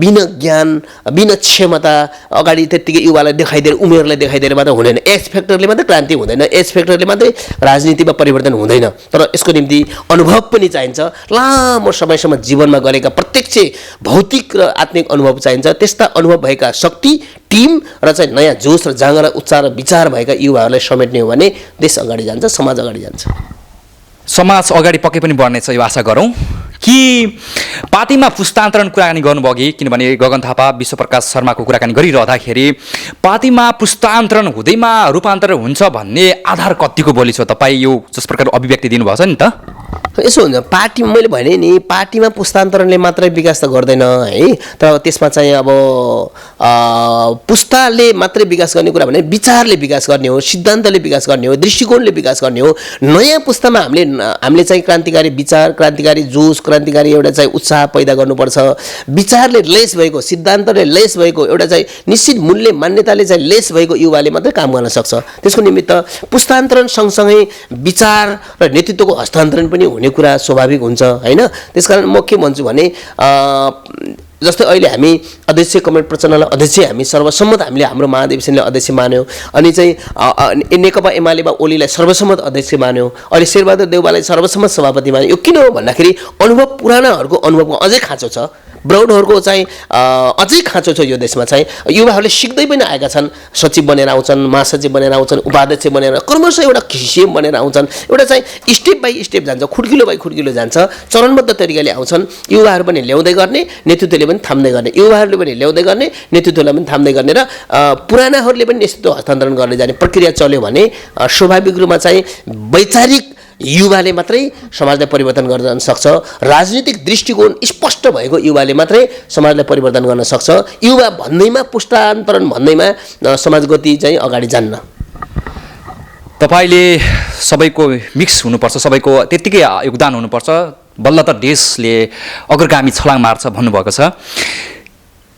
बिना ज्ञान, बिना क्षमता अगाडि त्यत्तिकै युवालाई देखाइदिएर उमेरलाई देखाइदिएर मात्रै हुँदैन। एज फ्याक्टरले मात्रै क्रान्ति हुँदैन, एज फ्याक्टरले मात्रै राजनीतिमा परिवर्तन हुँदैन। तर यसको निम्ति अनुभव पनि चाहिन्छ, लामो समयसम्म जीवनमा गरेका प्रत्यक्ष भौतिक र आत्मिक अनुभव चाहिन्छ। त्यस्ता अनुभव भएका शक्ति टिम र चाहिँ नयाँ जोस र जाँगर उत्साह र विचार भएका युवाहरूलाई समेट्ने हो भने देश अगाडि जान्छ, समाज अगाडि जान्छ। समाज अगाडि पक्कै पनि बढ्नेछ यो आशा गरौँ। कि पार्टीमा पुस्तान्तरण कुराकानी गर्नुभयो कि किनभने गगन थापा विश्वप्रकाश शर्माको कुराकानी गरिरहँदाखेरि पार्टीमा पुस्तान्तरण हुँदैमा रूपान्तरण हुन्छ भन्ने आधार कतिको बलियो छ? तपाईँ यो जस प्रकार अभिव्यक्ति दिनुभएको छ नि त, यसो हुन्छ। पार्टी मैले भने नि पार्टीमा पुस्तान्तरणले मात्रै विकास त गर्दैन है। तर त्यसमा चाहिँ अब पुस्ताले मात्रै विकास गर्ने कुरा भने विचारले विकास गर्ने हो, सिद्धान्तले विकास गर्ने हो, दृष्टिकोणले विकास गर्ने हो। नयाँ पुस्तामा हामीले चाहिँ क्रान्तिकारी विचार, क्रान्तिकारी जोस, क्रान्तिकारी एउटा चाहिँ उत्साह पैदा गर्नुपर्छ। विचारले लेस भएको, सिद्धान्तले लेस भएको, एउटा चाहिँ निश्चित मूल्य मान्यताले चाहिँ लेस भएको युवाले मात्रै काम गर्न सक्छ। त्यसको निमित्त पुस्तान्तरण सँगसँगै विचार र नेतृत्वको हस्तान्तरण पनि हुने कुरा स्वाभाविक हुन्छ होइन। त्यसकारण म के भन्छु भने जस्तै अहिले हामी अध्यक्ष कमरेड प्रचण्डलाई अध्यक्ष हामी सर्वसम्मत हामीले हाम्रो महाधिवेशनले अध्यक्ष मान्यो, अनि चाहिँ नेकपा एमालेमा ओलीलाई सर्वसम्मत अध्यक्ष मान्यो, अहिले शेरबहादुर देउवालाई सर्वसम्मत सभापति मान्यो। यो किन हो भन्दाखेरि अनुभव पुरानाहरूको अनुभवको अझै खाँचो छ, प्रौढहरूको चाहिँ अझै खाँचो छ यो देशमा। चाहिँ युवाहरूले सिक्दै पनि आएका छन्, सचिव बनेर आउँछन्, महासचिव बनेर आउँछन्, उपाध्यक्ष बनेर क्रमशः एउटा सीएम बनेर आउँछन्। एउटा चाहिँ स्टेप बाई स्टेप जान्छ, खुड्किलो बाई खुड्किलो जान्छ, चरणबद्ध तरिकाले आउँछन्। युवाहरू पनि ल्याउँदै गर्ने, नेतृत्वले पनि थाम्दै गर्ने, युवाहरूले पनि ल्याउँदै गर्ने, नेतृत्वलाई पनि थाम्दै गर्ने र पुरानाहरूले पनि नेतृत्व हस्तान्तरण गर्ने जाने प्रक्रिया चल्यो भने स्वाभाविक रूपमा चाहिँ वैचारिक युवाले मात्रै समाजलाई परिवर्तन गर्न सक्छ। राजनीतिक दृष्टिकोण स्पष्ट भएको युवाले मात्रै समाजलाई परिवर्तन गर्न सक्छ। युवा भन्दैमा, पुस्तान्तरण भन्दैमा समाज गति चाहिँ अगाडि जान्न। तपाईँले सबैको मिक्स हुनुपर्छ, सबैको त्यत्तिकै योगदान हुनुपर्छ, बल्ल त देशले अग्रगामी छलाङ मार्छ भन्नुभएको छ।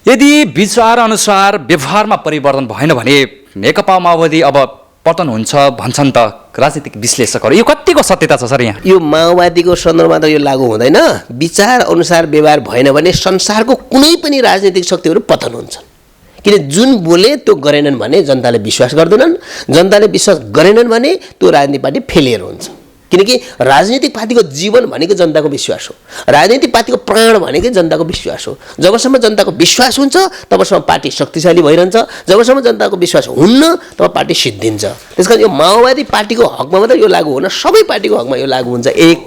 यदि विचार अनुसार व्यवहारमा परिवर्तन भएन भने नेकपा माओवादी अब पतन हुन्छ भन्छन् त राजनीतिक विश्लेषकहरू। यो कतिको सत्यता छ सर यहाँ? यो माओवादीको सन्दर्भमा त यो लागू हुँदैन। विचार अनुसार व्यवहार भएन भने संसारको कुनै पनि राजनीतिक शक्तिहरू पतन हुन्छन्। किन जुन बोले त्यो गरेनन् भने जनताले विश्वास गर्दैनन्, जनताले विश्वास गरेनन् भने त्यो राजनीतिक पार्टी फेलियर हुन्छ। किनकि राजनीतिक पार्टीको जीवन भनेको जनताको विश्वास हो, राजनीतिक पार्टीको प्राण भनेकै जनताको विश्वास हो। जबसम्म जनताको विश्वास हुन्छ तबसम्म पार्टी शक्तिशाली भइरहन्छ, जबसम्म जनताको विश्वास हुन्न तब पार्टी सिद्धिन्छ। त्यसकारण यो माओवादी पार्टीको हकमा मात्रै यो लागू हुन, सबै पार्टीको हकमा यो लागू हुन्छ। एक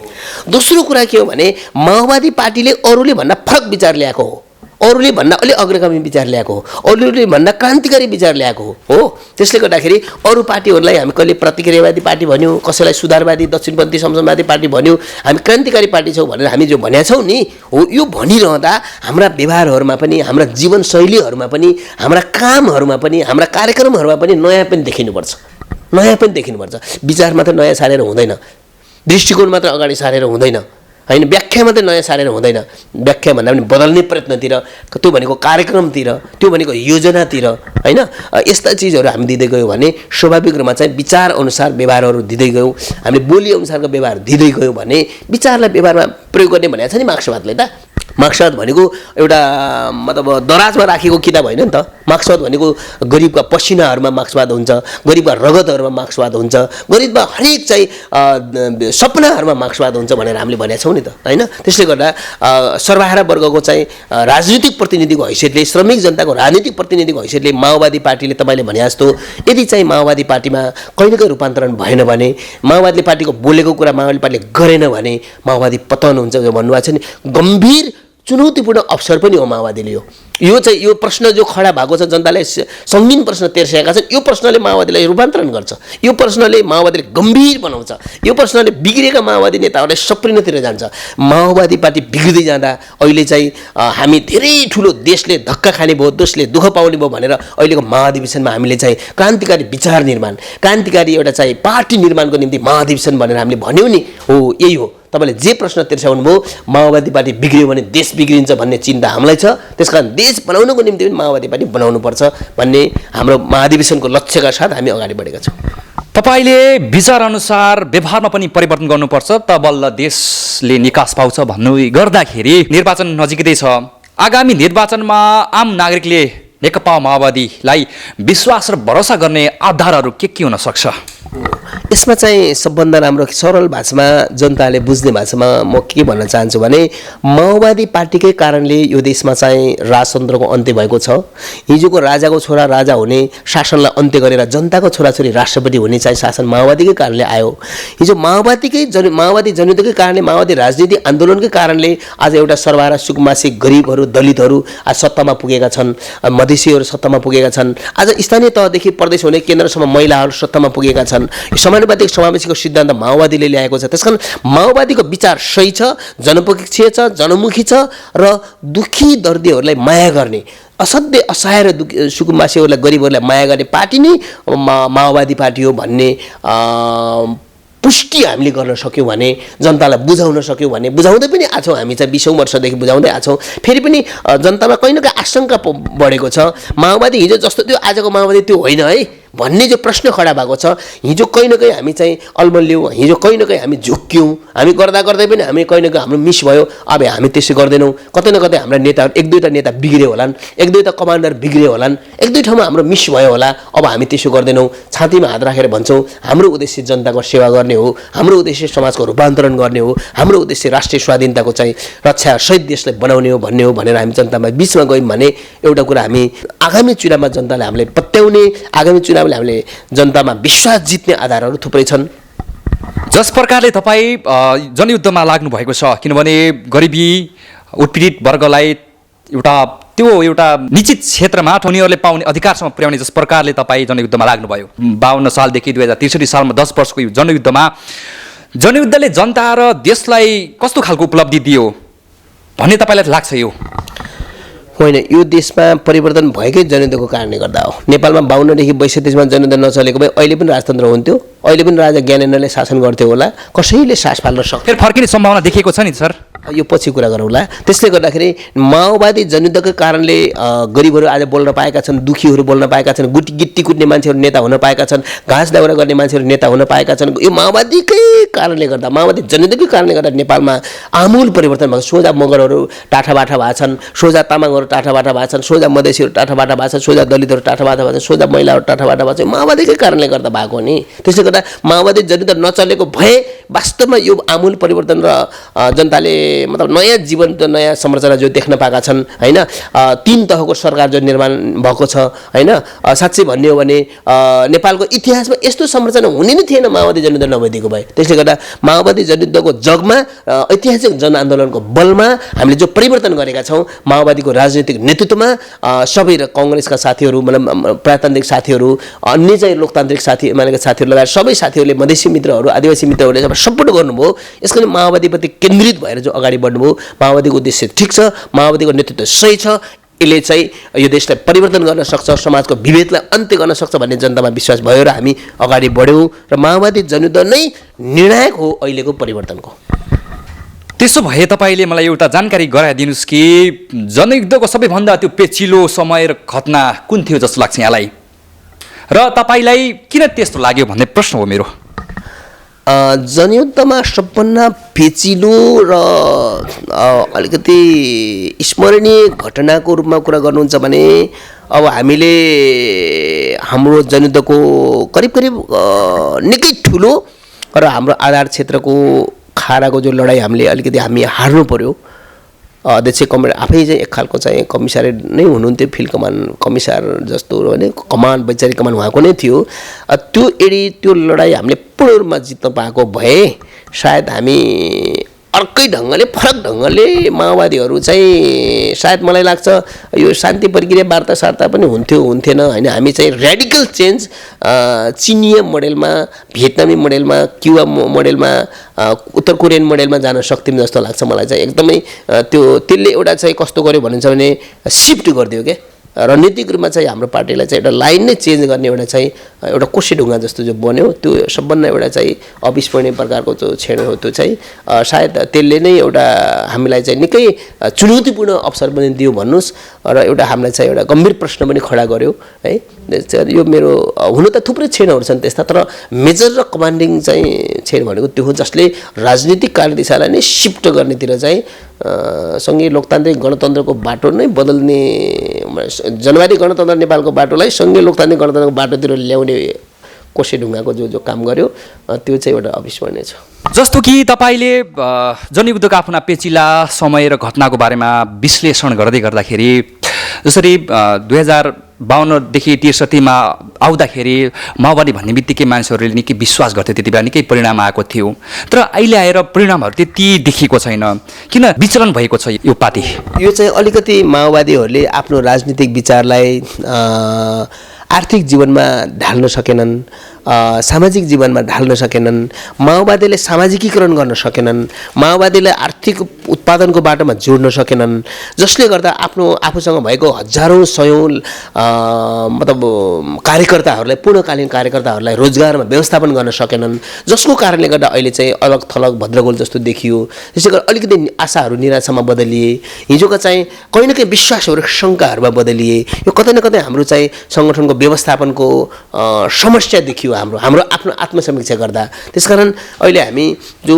दोस्रो कुरा के हो भने माओवादी पार्टीले अरूले भन्दा फरक विचार ल्याएको हो, अरूले भन्दा अलि अग्रगामी विचार ल्याएको हो, अरूले भन्दा क्रान्तिकारी विचार ल्याएको हो। त्यसले गर्दाखेरि अरू पार्टीहरूलाई हामी कहिले प्रतिक्रियावादी पार्टी भन्यौँ, कसैलाई सुधारवादी दक्षिणपन्थी संशोधनवादी पार्टी भन्यौँ, हामी क्रान्तिकारी पार्टी छौँ भनेर हामी जो भनेका छौँ नि हो, यो भनिरहँदा हाम्रा व्यवहारहरूमा पनि, हाम्रा जीवनशैलीहरूमा पनि, हाम्रा कामहरूमा पनि, हाम्रा कार्यक्रमहरूमा पनि नयाँ पनि देखिनुपर्छ, नयाँ पनि देखिनुपर्छ। विचार मात्र नयाँ सारेर हुँदैन, दृष्टिकोण मात्र अगाडि सारेर हुँदैन होइन, व्याख्या मात्रै नयाँ सारेर हुँदैन। व्याख्या भन्दा पनि बदल्ने प्रयत्नतिर, त्यो भनेको कार्यक्रमतिर, त्यो भनेको योजनातिर होइन, यस्ता चिजहरू हामी दिँदै गयौँ भने स्वाभाविक रूपमा चाहिँ विचार अनुसार व्यवहारहरू दिँदै गयौँ, हामीले बोली अनुसारको व्यवहार दिँदै गयौँ भने विचारलाई व्यवहारमा प्रयोग गर्ने भनेको छ नि मार्क्सवादले त। मार्क्सवाद भनेको एउटा मतलब दराजमा राखेको किताब होइन नि त। मार्क्सवाद भनेको गरिबका पसिनाहरूमा मार्क्सवाद हुन्छ, गरिबका रगतहरूमा मार्क्सवाद हुन्छ, गरिबका हरेक चाहिँ सपनाहरूमा मार्क्सवाद हुन्छ भनेर हामीले भनेका छौँ नि त होइन। त्यसले गर्दा सर्वहारा वर्गको चाहिँ राजनीतिक प्रतिनिधिको हैसियतले, श्रमिक जनताको राजनीतिक प्रतिनिधिको हैसियतले माओवादी पार्टीले तपाईँले भने जस्तो यदि चाहिँ माओवादी पार्टीमा कहिलेकै रूपान्तरण भएन भने, माओवादी पार्टीको बोलेको कुरा माओवादी पार्टीले गरेन भने माओवादी पतन हुन्छ जो भन्नुभएको छ नि, गम्भीर चुनौतीपूर्ण अवसर पनि हो माओवादीले यो चाहिँ यो प्रश्न जो खडा भएको छ जनताले सङ्गीन प्रश्न तेर्सिएका छन् यो प्रश्नले माओवादीलाई रूपान्तरण गर्छ यो प्रश्नले माओवादीले गम्भीर बनाउँछ यो प्रश्नले बिग्रेका माओवादी नेताहरूलाई सप्रिनतिर जान्छ माओवादी पार्टी बिग्रिँदै जाँदा अहिले चाहिँ हामी धेरै ठुलो देशले धक्का खाने भयो देशले दुःख पाउने भयो भनेर अहिलेको महाधिवेशनमा हामीले चाहिँ क्रान्तिकारी विचार निर्माण क्रान्तिकारी एउटा चाहिँ पार्टी निर्माणको निम्ति महाधिवेशन भनेर हामीले भन्यौँ नि हो यही हो तपाईँले जे प्रश्न तिर्साउनु भयो माओवादी पार्टी बिग्रियो भने देश बिग्रिन्छ भन्ने चिन्ता हामीलाई छ त्यसकारण देश बनाउनको निम्ति पनि माओवादी पार्टी बनाउनुपर्छ भन्ने हाम्रो महाधिवेशनको लक्ष्यका साथ हामी अगाडि बढेका छौँ तपाईँले विचारअनुसार व्यवहारमा पनि परिवर्तन गर्नुपर्छ त बल्ल देशले निकास पाउँछ भन्नु गर्दाखेरि निर्वाचन नजिकै छ आगामी निर्वाचनमा आम नागरिकले नेकपा माओवादीलाई विश्वास र भरोसा गर्ने आधारहरू के हुन सक्छ यसमा चाहिँ सबभन्दा राम्रो सरल भाषामा जनताले बुझ्ने भाषामा म के भन्न चाहन्छु भने माओवादी पार्टीकै कारणले यो देशमा चाहिँ राजतन्त्रको अन्त्य भएको छ हिजोको राजाको छोरा राजा हुने शासनलाई अन्त्य गरेर जनताको छोराछोरी राष्ट्रपति हुने चाहिँ शासन माओवादीकै कारणले आयो हिजो माओवादी जनयुद्धकै कारणले माओवादी राजनीति आन्दोलनकै कारणले आज एउटा सर्वहारा सुकुम्बासी गरिबहरू दलितहरू आज सत्तामा पुगेका छन् मधेसीहरू सत्तामा पुगेका छन् आज स्थानीय तहदेखि प्रदेश हुने केन्द्रसम्म महिलाहरू सत्तामा पुगेका छन् समानुपातिक समावेशीको सिद्धान्त माओवादीले ल्याएको छ त्यसकारण माओवादीको विचार सही छ जनपक्षीय छ जनमुखी छ र दुखी दर्दीहरूलाई माया गर्ने असाध्य असहाय र सुकुम्बासीहरूलाई गरिबहरूलाई माया गर्ने पार्टी नै माओवादी पार्टी हो भन्ने पुष्टि हामीले गर्न सक्यौँ भने जनतालाई बुझाउन सक्यौँ भने बुझाउँदै पनि आछौँ हामी चाहिँ 20औं वर्षदेखि बुझाउँदै आछौँ फेरि पनि जनतामा कहीँ न कहीँ आशंका बढेको छ माओवादी हिजो जस्तो थियो आजको माओवादी त्यो होइन है भन्ने जो प्रश्न खडा भएको छ हिजो कहीँ न कहीँ हामी चाहिँ अल्मलियौँ हिजो कहीँ न कहीँ हामी झुक्क्यौँ हामी गर्दा गर्दै पनि हामी कहीँ न कहीँ हाम्रो मिस भयो अब हामी त्यसो गर्दैनौँ कतै न कतै हाम्रा नेताहरू एक दुईवटा नेता बिग्रियो होलान् एक दुईवटा कमान्डर बिग्रियो होलान् एक दुई ठाउँमा हाम्रो मिस भयो होला अब हामी त्यसो गर्दैनौँ छातीमा हात राखेर भन्छौँ हाम्रो उद्देश्य जनताको सेवा गर्ने हो हाम्रो उद्देश्य समाजको रूपान्तरण गर्ने हो हाम्रो उद्देश्य राष्ट्रिय स्वाधीनताको चाहिँ रक्षा सहित देशलाई बनाउने हो भन्ने हो भनेर हामी जनतामा बिचमा गयौँ भने एउटा कुरा हामी आगामी चुनावमा जनताले हामीले पत्याउने आगामी चुनावले हामीले जनतामा विश्वास जित्ने आधारहरू थुप्रै छन् जस प्रकारले तपाईँ जनयुद्धमा लाग्नु भएको छ किनभने गरिबी उत्पीडित वर्गलाई एउटा निश्चित क्षेत्रमा उनीहरूले पाउने अधिकारसम्म पुर्याउने जस प्रकारले तपाईँ जनयुद्धमा लाग्नुभयो 52 सालदेखि 2063 सालमा 10 वर्षको यो जनयुद्धले जनता र देशलाई कस्तो खालको उपलब्धि दियो भन्ने तपाईँलाई लाग्छ यो होइन यो देशमा परिवर्तन भएकै जनयुद्धको कारणले गर्दा हो नेपालमा 52 देखि 62 मा जनयुद्ध नचलेको भए अहिले पनि राजतन्त्र हुन्थ्यो अहिले पनि राजा ज्ञानेन्द्रले शासन गर्थ्यो होला कसैले सास फाल्न सक्छ फेरि फर्किने सम्भावना देखिएको छ नि सर यो पछि कुरा गरौँला त्यसले गर्दाखेरि माओवादी जनयुद्धकै कारणले गरिबहरू आज बोल्न पाएका छन् दुखीहरू बोल्न पाएका छन् गिट्टी कुट्ने मान्छेहरू नेता हुन पाएका छन् घाँस दाउरा गर्ने मान्छेहरू नेता हुन पाएका छन् यो माओवादीकै कारणले गर्दा माओवादी जनयुद्धकै कारणले गर्दा नेपालमा आमूल परिवर्तन भएको सोझा मगरहरू टाठाबाठा भएका छन् सोझा तामाङहरू टाठाबाठा भएका छन् सोझा मधेसीहरू टाठाबाठा भएका छन् सोझा दलितहरू टाठाबाठा भएका छन् सोझा महिलाहरू टाठाबाठा भएका छन् माओवादीकै कारणले गर्दा भएको हो नि त्यसले गर्दा माओवादी जनयुद्ध नचलेको भए वास्तवमा यो आमूल परिवर्तन र जनताले मतलब नयाँ जीवन नयाँ संरचना जो देख्न पाएका छन् हैन 3 तहको सरकार जो निर्माण भएको छ हैन साच्चै भन्ने हो भने नेपालको इतिहासमा यस्तो संरचना हुने नै थिएन माओवादी जनयुद्ध नभइदिएको भए त्यसले गर्दा माओवादी जनयुद्धको जगमा ऐतिहासिक जनआन्दोलनको बलमा हामीले जो परिवर्तन गरेका छौं माओवादीको राजनीतिक नेतृत्वमा सबै कांग्रेसका साथीहरू मतलब प्रान्तिक साथीहरू अन्य चाहिँ लोकतान्त्रिक मानेका साथीहरू लगायत सबै साथीहरूले मधेसी मित्रहरू आदिवासी मित्रहरूले सपोर्ट गर्नुभयो यसले माओवादीप्रति केन्द्रित भएर जो अगाडि बढ्नुभयो माओवादीको उद्देश्य ठिक छ माओवादीको नेतृत्व सही छ यसले चाहिँ यो देशलाई परिवर्तन गर्न सक्छ समाजको विभेदलाई अन्त्य गर्न सक्छ भन्ने जनतामा विश्वास भयो र हामी अगाडि बढ्यौं र माओवादी जनयुद्ध नै निर्णायक हो अहिलेको परिवर्तनको त्यसो भए तपाईले मलाई एउटा जानकारी गराइदिनुस् कि जनयुद्धको सबैभन्दा त्यो पेचिलो समय र घटना कुन थियो जस्तो लाग्छ यहाँलाई र तपाईलाई किन त्यस्तो लाग्यो भन्ने प्रश्न हो मेरो जनयुद्धमा सबभन्दा पेचिलो र अलिकति स्मरणीय घटनाको रूपमा कुरा गर्नुहुन्छ भने अब हामीले हाम्रो जनयुद्धको करिब निकै ठुलो र हाम्रो आधार क्षेत्रको खाराको जो लडाई हामीले हामी हार्नु पर्यो अध्यक्ष कमान्डर आफै चाहिँ एक खालको चाहिँ कमिसार नै हुनुहुन्थ्यो फिल्ड कमान कमिसार जस्तो भने कमान वैचारिक कमान उहाँको नै थियो त्यो लडाई हामीले पूर्ण रूपमा जित्न पाएको भए सायद हामी अर्कै ढङ्गले फरक ढङ्गले माओवादीहरू चाहिँ सायद मलाई लाग्छ यो शान्ति प्रक्रिया वार्ता सार्ता पनि हुन्थेन होइन। हामी चाहिँ र्याडिकल चेन्ज चिनिया मोडेलमा, भियतनामी मोडेलमा, क्युबा मोडेलमा, उत्तर कोरियन मोडेलमा जान सक्थ्यौँ जस्तो लाग्छ मलाई चाहिँ एकदमै। त्यसले एउटा चाहिँ कस्तो गर्यो भनिन्छ भने सिफ्ट गरिदियो क्या रणनीतिक रूपमा चाहिँ हाम्रो पार्टीलाई चाहिँ एउटा लाइन नै चेन्ज गर्ने एउटा चाहिँ एउटा कोसेढुङ्गा जस्तो जो बन्यो त्यो सबभन्दा एउटा चाहिँ अविस्मरणीय प्रकारको जो क्षण हो त्यो चाहिँ सायद त्यसले नै एउटा हामीलाई चाहिँ निकै चुनौतीपूर्ण अवसर पनि दियो भन्नुहोस् र एउटा हामीलाई चाहिँ एउटा गम्भीर प्रश्न पनि खडा गर्यो है। यो मेरो हुनु त थुप्रै क्षणहरू छन् त्यस्ता, तर मेजर र कमान्डिङ चाहिँ क्षण भनेको त्यो हो जसले राजनीतिक कार्यदिशालाई नै सिफ्ट गर्नेतिर चाहिँ सङ्घीय लोकतान्त्रिक गणतन्त्रको बाटो नै बदल्ने, जनवादी गणतन्त्र नेपालको बाटोलाई सङ्घीय लोकतान्त्रिक गणतन्त्रको बाटोतिर ल्याउने कोसेढुङ्गाको जो काम गर्यो त्यो चाहिँ एउटा अविस्मरणीय छ। जस्तो कि तपाईँले जनयुद्धको आफ्ना पेचिला समय र घटनाको बारेमा विश्लेषण गर्दाखेरि जसरी 2052देखि 63मा आउँदाखेरि माओवादी भन्ने बित्तिकै मान्छेहरूले निकै विश्वास गर्थे, त्यति बेला निकै परिणाम आएको थियो, तर अहिले आएर परिणामहरू त्यति देखिएको छैन। किन विचलन भएको छ यो पार्टी? यो चाहिँ अलिकति माओवादीहरूले आफ्नो राजनीतिक विचारलाई आर्थिक जीवनमा ढाल्न सकेनन्, सामाजिक जीवनमा ढाल्न सकेनन्, माओवादीले सामाजिकीकरण गर्न सकेनन्, माओवादीले आर्थिक उत्पादनको बाटोमा जोड्न सकेनन्, जसले गर्दा आफूसँग भएको हजारौँ सयौँ मतलब कार्यकर्ताहरूलाई, पूर्णकालीन कार्यकर्ताहरूलाई रोजगारमा व्यवस्थापन गर्न सकेनन्, जसको कारणले गर्दा अहिले चाहिँ अलग थलग भद्रगोल जस्तो देखियो। त्यसै गरी अलिकति आशाहरू निराशामा बदलिए, हिजोका चाहिँ कहीँ न कहीँ विश्वासहरू शङ्काहरूमा बदलिए। यो कतै न कतै हाम्रो चाहिँ सङ्गठनको व्यवस्थापनको समस्या देखियो हाम्रो आफ्नो आत्मसमीक्षा गर्दा। त्यसकारण अहिले हामी जो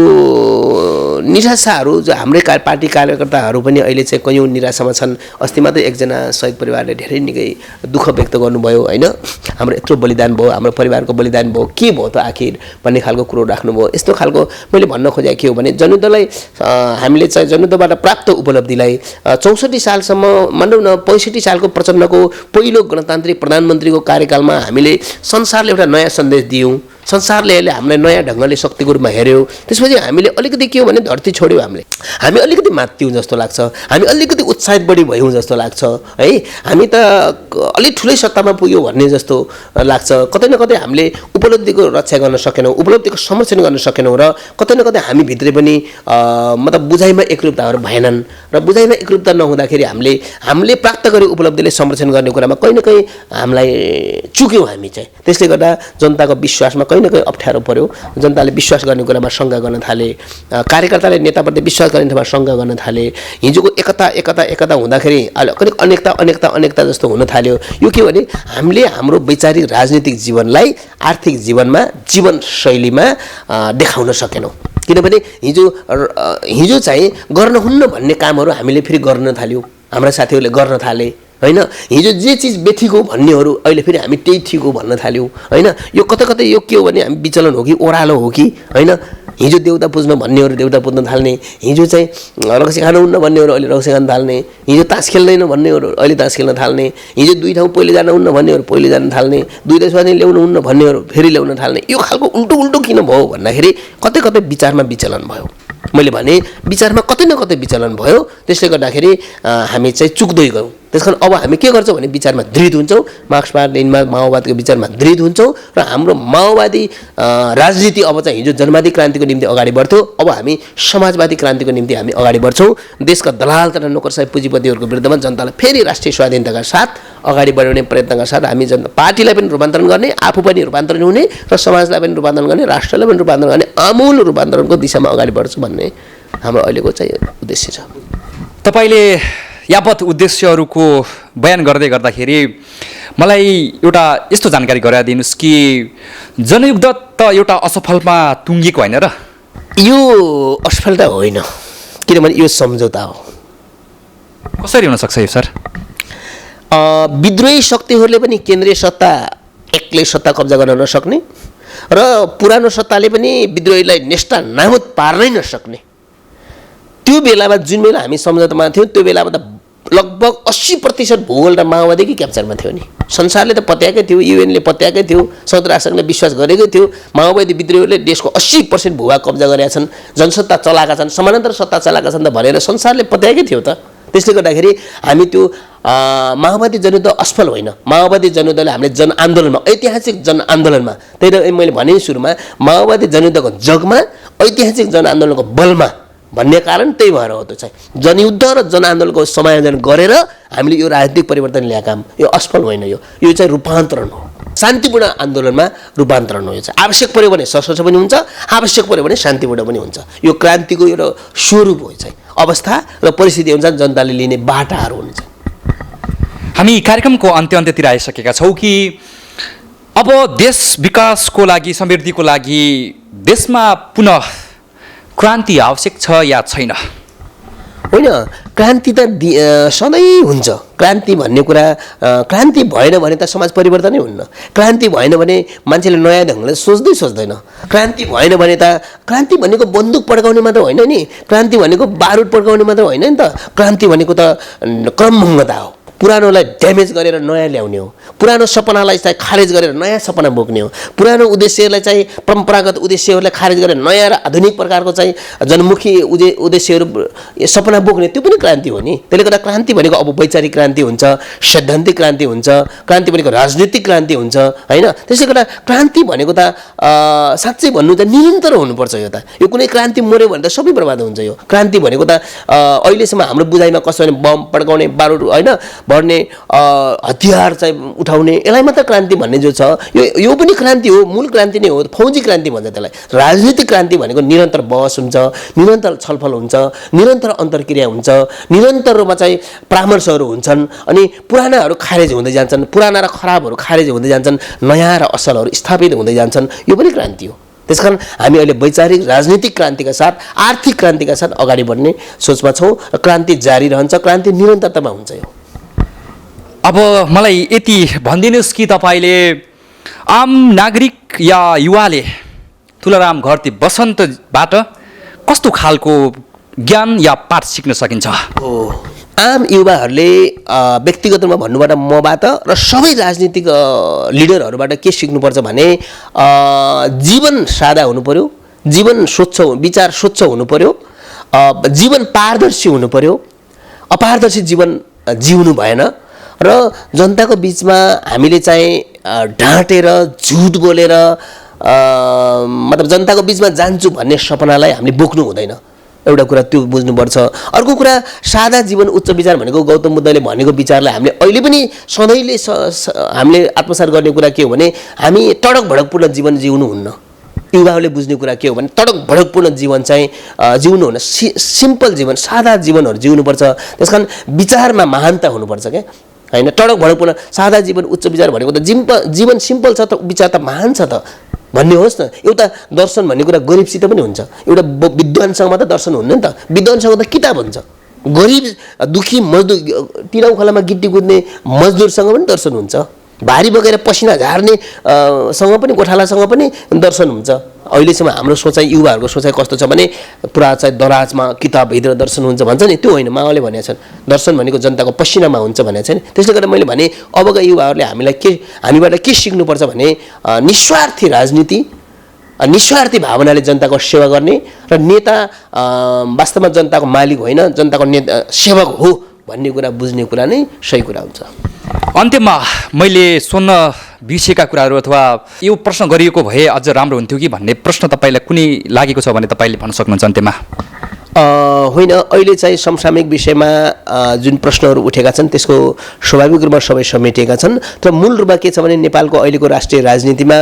निराशाहरू, जो हाम्रै पार्टी कार्यकर्ताहरू पनि अहिले चाहिँ कयौँ निराशामा छन्। अस्ति मात्रै एकजना शहीद परिवारले धेरै निकै दुःख व्यक्त गर्नुभयो होइन, हाम्रो यत्रो बलिदान भयो, हाम्रो परिवारको बलिदान भयो, के भयो त आखिर भन्ने खालको कुरो राख्नुभयो। यस्तो खालको मैले भन्न खोजेको के हो भने जनयुद्धलाई हामीले चाहिँ जनयुद्धबाट प्राप्त उपलब्धिलाई 64 सालसम्म मानौँ न 65 सालको प्रचण्डको पहिलो गणतान्त्रिक प्रधानमन्त्रीको कार्यकालमा हामीले संसारले एउटा नयाँ सन्देश दियौँ, संसारले अहिले हामीलाई नयाँ ढङ्गले शक्तिको रूपमा हेऱ्यो। त्यसपछि हामीले अलिकति के हो भने धरती छोड्यौँ, हामी अलिकति मात्थ्यौँ जस्तो लाग्छ, हामी अलिकति उत्साहित बढी भयौँ जस्तो लाग्छ है। हामी त अलिक ठुलै सत्तामा पुग्यौँ भन्ने जस्तो लाग्छ। कतै न कतै हामीले उपलब्धिको रक्षा गर्न सकेनौँ, उपलब्धिको संरक्षण गर्न सकेनौँ र कतै न कतै हामी भित्रै पनि मतलब बुझाइमा एकरूपताहरू भएनन् र बुझाइमा एकरूपता नहुँदाखेरि हामीले प्राप्त गरे उपलब्धिले संरक्षण गर्ने कुरामा कहीँ न कहीँ हामीलाई चुक्यौँ हामी चाहिँ। त्यसले गर्दा जनताको विश्वासमा कहीँ न कहीँ अप्ठ्यारो पर्यो, जनताले विश्वास गर्ने कुरामा शङ्का गर्न थाले, कार्यकर्ताले नेताप्रति विश्वास गर्ने ठाउँमा शङ्का गर्न थाले। हिजोको एकता हुँदाखेरि अलिक अनेकता जस्तो हुन थाल्यो। यो के भने हामीले हाम्रो वैचारिक राजनीतिक जीवनलाई आर्थिक जीवनमा, जीवनशैलीमा देखाउन सकेनौँ। किनभने हिजो चाहिँ गर्नुहुन्न भन्ने कामहरू हामीले फेरि गर्न थाल्यौँ, हाम्रा साथीहरूले गर्न थाले होइन। हिजो जे चिज बेठिको भन्नेहरू अहिले फेरि हामी त्यही ठिक हो भन्न थाल्यौँ होइन। यो कतै यो के हो भने हामी विचलन हो कि ओह्रालो हो कि होइन। हिजो देउता पुज्न भन्नेहरू देउता पुज्न थाल्ने, हिजो चाहिँ रक्सी खानुहुन्न भन्नेहरू अहिले रक्सी खान थाल्ने, हिजो तास खेल्दैन भन्नेहरू अहिले तास खेल्न थाल्ने, हिजो दुई ठाउँ पहिले जानुहुन्न भन्नेहरू पहिले जान थाल्ने, दुई देशवासी ल्याउनुहुन्न भन्नेहरू फेरि ल्याउन थाल्ने। यो खालको उल्टो किन भयो भन्दाखेरि कतै विचारमा विचलन भयो। मैले भने विचारमा कतै न कतै विचलन भयो, त्यसले गर्दाखेरि हामी चाहिँ चुक्दै गयौँ। त्यसकारण अब हामी के गर्छौँ भने विचारमा दृढ हुन्छौँ, मार्क्सवाद माओवादीको विचारमा दृढ हुन्छौँ र हाम्रो माओवादी राजनीति अब चाहिँ हिजो जनवादी क्रान्तिको निम्ति अगाडि बढ्थ्यो, अब हामी समाजवादी क्रान्तिको निम्ति हामी अगाडि बढ्छौँ। देशका दलाल तथा नोकरसाही पुँजीपतिहरूको विरुद्धमा जनतालाई फेरि राष्ट्रिय स्वाधीनताका साथ अगाडि बढाउने प्रयत्नका साथ हामी पार्टीलाई पनि रूपान्तरण गर्ने, आफू पनि रूपान्तरण हुने र समाजलाई पनि रूपान्तरण गर्ने, राष्ट्रलाई पनि रूपान्तरण गर्ने, आमूल रूपान्तरणको दिशामा अगाडि बढ्छु भन्ने हाम्रो अहिलेको चाहिँ उद्देश्य छ। तपाईँले यावत उद्देश्यहरूको बयान गर्दाखेरि मलाई एउटा यस्तो जानकारी गराइदिनुहोस् कि जनयुद्ध त एउटा असफलमा टुङ्गिएको होइन र? यो असफलता होइन, किनभने यो सम्झौता हो। कसरी हुनसक्छ यो सर? विद्रोही शक्तिहरूले पनि केन्द्रीय सत्ता एक्लै सत्ता कब्जा गर्न नसक्ने र पुरानो सत्ताले पनि विद्रोहीलाई नेस्ता नाबुद पार्नै नसक्ने। त्यो बेलामा जुन बेला हामी सम्झौतामा थियौँ त्यो बेलामा त लगभग 80% भूगोल र माओवादीकै क्याप्चरमा थियो नि। संसारले त पत्याएकै थियो, युएनले पत्याएकै थियो, संयुक्त राष्ट्रसङ्घले विश्वास गरेकै थियो। माओवादी विद्रोहीहरूले देशको 80% भूभाग कब्जा गरेका छन्, जनसत्ता चलाएका छन्, समानान्तर सत्ता चलाएका छन् त भनेर संसारले पत्याएकै थियो त। त्यसले गर्दाखेरि हामी त्यो माओवादी जनयुद्ध असफल होइन, माओवादी जनयुद्धले हामीले जनआन्दोलनमा, ऐतिहासिक जनआन्दोलनमा, त्यही मैले भने सुरुमा माओवादी जनयुद्धको जगमा ऐतिहासिक जनआन्दोलनको बलमा भन्ने कारण त्यही भएर हो। त्यो चाहिँ जनयुद्ध र जनआन्दोलनको समायोजन गरेर हामीले यो राजनीतिक परिवर्तन ल्याएको काम, यो असफल होइन, यो चाहिँ रूपान्तरण हो, शान्तिपूर्ण आन्दोलनमा रूपान्तरण हो। यो चाहिँ आवश्यक पऱ्यो भने सशस्त्र पनि हुन्छ, आवश्यक पऱ्यो भने शान्तिपूर्ण पनि हुन्छ। यो क्रान्तिको एउटा स्वरूप हो चाहिँ, अवस्था र परिस्थिति अनुसार जनताले लिने बाटाहरू हुन्छ। हामी कार्यक्रमको अन्त्यतिर आइसकेका छौँ कि अब देश विकासको लागि, समृद्धिको लागि देशमा पुनः क्रान्ति आवश्यक छ या छैन? होइन, क्रान्ति त सधैँ हुन्छ। क्रान्ति भन्ने कुरा, क्रान्ति भएन भने त समाज परिवर्तनै हुन्न। क्रान्ति भएन भने मान्छेले नयाँ ढङ्गले सोच्दैन। क्रान्ति भएन भने त, क्रान्ति भनेको बन्दुक पड्काउने मात्र होइन नि, क्रान्ति भनेको बारुद पड्काउने मात्र होइन नि त। क्रान्ति भनेको त क्रमभङ्गता हो, पुरानोलाई ड्यामेज गरेर नयाँ ल्याउने हो, पुरानो सपनालाई चाहिँ खारेज गरेर नयाँ सपना बोक्ने हो, पुरानो उद्देश्यलाई चाहिँ परम्परागत उद्देश्यहरूलाई खारेज गरेर नयाँ र आधुनिक प्रकारको चाहिँ जनमुखी उद्देश्यहरू सपना बोक्ने, त्यो पनि क्रान्ति हो नि। त्यसले गर्दा क्रान्ति भनेको अब वैचारिक क्रान्ति हुन्छ, सैद्धान्तिक क्रान्ति हुन्छ, क्रान्ति भनेको राजनीतिक क्रान्ति हुन्छ, होइन? त्यसले गर्दा क्रान्ति भनेको त साँच्चै भन्नु त निरन्तर हुनुपर्छ। यो त, यो कुनै क्रान्ति मऱ्यो भने त सबै बर्बाद हुन्छ। यो क्रान्ति भनेको त अहिलेसम्म हाम्रो बुझाइमा कसो भने बम पड्काउने, बारुद होइन भर्ने, हतियार चाहिँ उठाउने, यसलाई मात्र क्रान्ति भन्ने जो छ, यो पनि क्रान्ति हो, मूल क्रान्ति नै हो। फौजी क्रान्ति भन्छ त्यसलाई। राजनीतिक क्रान्ति भनेको निरन्तर बहस हुन्छ, निरन्तर छलफल हुन्छ, निरन्तर अन्तर्क्रिया हुन्छ, निरन्तर रूपमा चाहिँ परामर्शहरू हुन्छन्, अनि पुरानाहरू खारेज हुँदै जान्छन्, पुराना र खराबहरू खारेज हुँदै जान्छन्, नयाँ र असलहरू स्थापित हुँदै जान्छन्। यो पनि क्रान्ति हो। त्यसकारण हामी अहिले वैचारिक राजनीतिक क्रान्तिका साथ, आर्थिक क्रान्तिका साथ अगाडि बढ्ने सोचमा छौँ र क्रान्ति जारी रहन्छ, क्रान्ति निरन्तरतामा हुन्छ। यो अब मलाई यति भनिदिनुहोस् कि तपाईँले आम नागरिक या युवाले तुलाराम घरती बसन्तबाट कस्तो खालको ज्ञान या पाठ सिक्न सकिन्छ? आम युवाहरूले व्यक्तिगत रूपमा भन्नुबाट मबाट र सबै राजनीतिक लिडरहरूबाट के सिक्नुपर्छ भने जीवन सादा हुनु पर्यो, जीवन स्वच्छ, विचार स्वच्छ हुनु पर्यो, जीवन पारदर्शी हुनु पर्यो। अपारदर्शी जीवन जिउनु भएन र जनताको बिचमा हामीले चाहिँ ढाँटेर झुट बोलेर मतलब जनताको बिचमा जान्छु भन्ने सपनालाई हामीले बोक्नु हुँदैन। एउटा कुरा त्यो बुझ्नुपर्छ। अर्को कुरा सादा जीवन उच्च विचार भनेको गौतम बुद्धले भनेको विचारलाई हामीले अहिले पनि सधैँले हामीले आत्मसात गर्ने कुरा के हो भने हामी टडक भडकपूर्ण जीवन जिउनु हुन्न। युवाहरूले बुझ्ने कुरा के हो भने टडक भडकपूर्ण जीवन चाहिँ जिउनु हुन, सिम्पल जीवन, सादा जीवनहरू जिउनुपर्छ। त्यसकारण विचारमा महानता हुनुपर्छ क्या, होइन? टडक भडकपूर्ण सादा जीवन उच्च विचार भनेको त जीवन सिम्पल छ त विचार त महान छ त भन्ने होस् न। एउटा दर्शन भन्ने कुरा गरिबसित पनि हुन्छ, एउटा विद्वानसँग मात्र दर्शन हुन्न नि त। विद्वानसँग त किताब हुन्छ, गरिब दुखी मजदुर तिराउ खोलामा गिट्टी कुद्ने मजदुरसँग पनि दर्शन हुन्छ, भारी बोकेर पसिना झार्ने सँग पनि, गोठालासँग पनि दर्शन हुन्छ। अहिलेसम्म हाम्रो सोचाइ, युवाहरूको सोचाइ कस्तो छ भने पुरा चाहिँ दराजमा किताबभित्र दर्शन हुन्छ भन्छ नि, त्यो होइन। माओले भनेका छन् दर्शन भनेको जनताको पसिनामा हुन्छ भनेको छ नि। त्यसले गर्दा मैले भने अबका युवाहरूले हामीबाट के सिक्नुपर्छ भने निस्वार्थी राजनीति, निस्वार्थी भावनाले जनताको सेवा गर्ने र नेता वास्तवमा जनताको मालिक होइन, जनताको नेता सेवक हो भन्ने कुरा बुझ्ने कुरा नै सही कुरा हुन्छ। अन्त्यमा मैले सोध्न बिर्सेका कुराहरू अथवा यो प्रश्न गरिएको भए अझ राम्रो हुन्थ्यो कि भन्ने प्रश्न तपाईँलाई कुनै लागेको छ भने तपाईँले भन्न सक्नुहुन्छ अन्त्यमा? होइन, अहिले चाहिँ समसामयिक विषयमा जुन प्रश्नहरू उठेका छन् त्यसको स्वाभाविक रूपमा सबै समेटिएका छन्। तर मूल रूपमा के छ भने नेपालको अहिलेको राष्ट्रिय राजनीतिमा,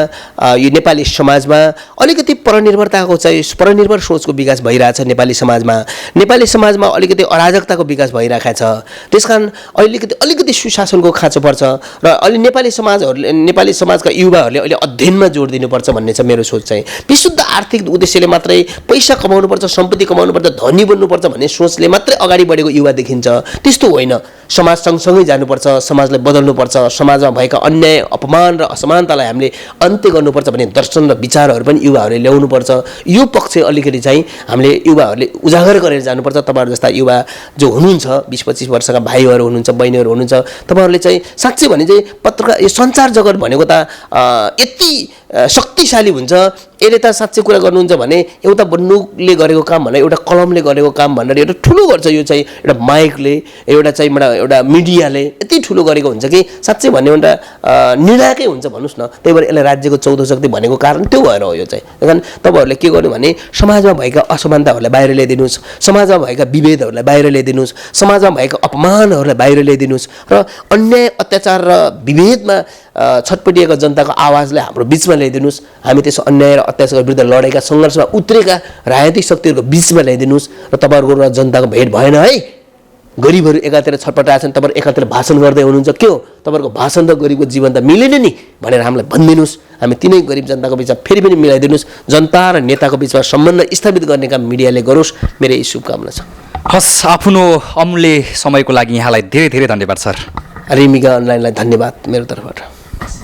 यो नेपाली समाजमा अलिकति परनिर्भरताको चाहिँ परनिर्भर सोचको विकास भइरहेछ। नेपाली समाजमा अलिकति अराजकताको विकास भइरहेको छ। त्यसकारण अलिकति सुशासनको खाँचो पर्छ र अहिले नेपाली समाजका युवाहरूले अहिले अध्ययनमा जोड दिनुपर्छ भन्ने छ मेरो सोच चाहिँ। विशुद्ध आर्थिक उद्देश्यले मात्रै पैसा कमाउनुपर्छ, सम्पत्ति कमाउनुपर्छ, धनी बन्नुपर्छ भन्ने सोचले मात्रै अगाडि बढेको युवा देखिन्छ। त्यस्तो होइन, समाज सँगसँगै जानुपर्छ, समाजलाई बदल्नुपर्छ, समाजमा भएका अन्याय अपमान र असमानतालाई हामीले अन्त्य गर्नुपर्छ भन्ने दर्शन र विचारहरू पनि युवाहरूले ल्याउनुपर्छ। यो पक्ष अलिकति चाहिँ हामीले युवाहरूले उजागर गरेर जानुपर्छ। तपाईँहरू जस्ता युवा जो हुनुहुन्छ, 20-25 वर्षका भाइहरू हुनुहुन्छ, बहिनीहरू हुनुहुन्छ, तपाईँहरूले चाहिँ साँच्चै भने चाहिँ पत्रकार यो सञ्चार जगत भनेको त यति शक्तिशाली हुन्छ। यसले त साँच्चै कुरा गर्नुहुन्छ भने एउटा बन्दुकले गरेको काम भनेर एउटा कलमले गरेको काम भनेर एउटा ठुलो गर्छ। यो चाहिँ एउटा माइकले, एउटा चाहिँ एउटा मिडियाले यति ठुलो गरेको हुन्छ कि साँच्चै भन्ने एउटा निर्णायकै हुन्छ भन्नुहोस् न। त्यही भएर यसलाई राज्यको 14 शक्ति भनेको कारण त्यो भएर हो। यो चाहिँ कारण तपाईँहरूले के गर्नु भने समाजमा भएका असमानताहरूलाई बाहिर ल्याइदिनुहोस्, समाजमा भएका विभेदहरूलाई बाहिर ल्याइदिनुहोस्, समाजमा भएका अपमानहरूलाई बाहिर ल्याइदिनुहोस् र अन्याय अत्याचार र विभेदमा छटपटिएका जनताको आवाजलाई हाम्रो बिचमा ल्याइदिनुहोस्। हामी त्यसो अन्याय र अत्याचार विरुद्ध लडेका सङ्घर्षमा उत्रेका राजनीतिक शक्तिहरूको बिचमा ल्याइदिनुहोस् र तपाईँहरूको र जनताको भेट भएन है। गरिबहरू एकातिर छटपटाएका छन्, तपाईँहरू एकातिर भाषण गर्दै हुनुहुन्छ, के हो तपाईँहरूको भाषण त गरिबको जीवन त मिलेन नि भनेर हामीलाई भनिदिनुहोस्। हामी तिनै गरिब जनताको बिचमा फेरि पनि मिलाइदिनुहोस्। जनता र नेताको बिचमा सम्बन्ध स्थापित गर्ने काम मिडियाले गरोस्। मेरो यही शुभकामना छ। हस्, आफ्नो अमूल्य समयको लागि यहाँलाई धेरै धेरै धन्यवाद सर। रिमिका अनलाइनलाई धन्यवाद मेरो तर्फबाट।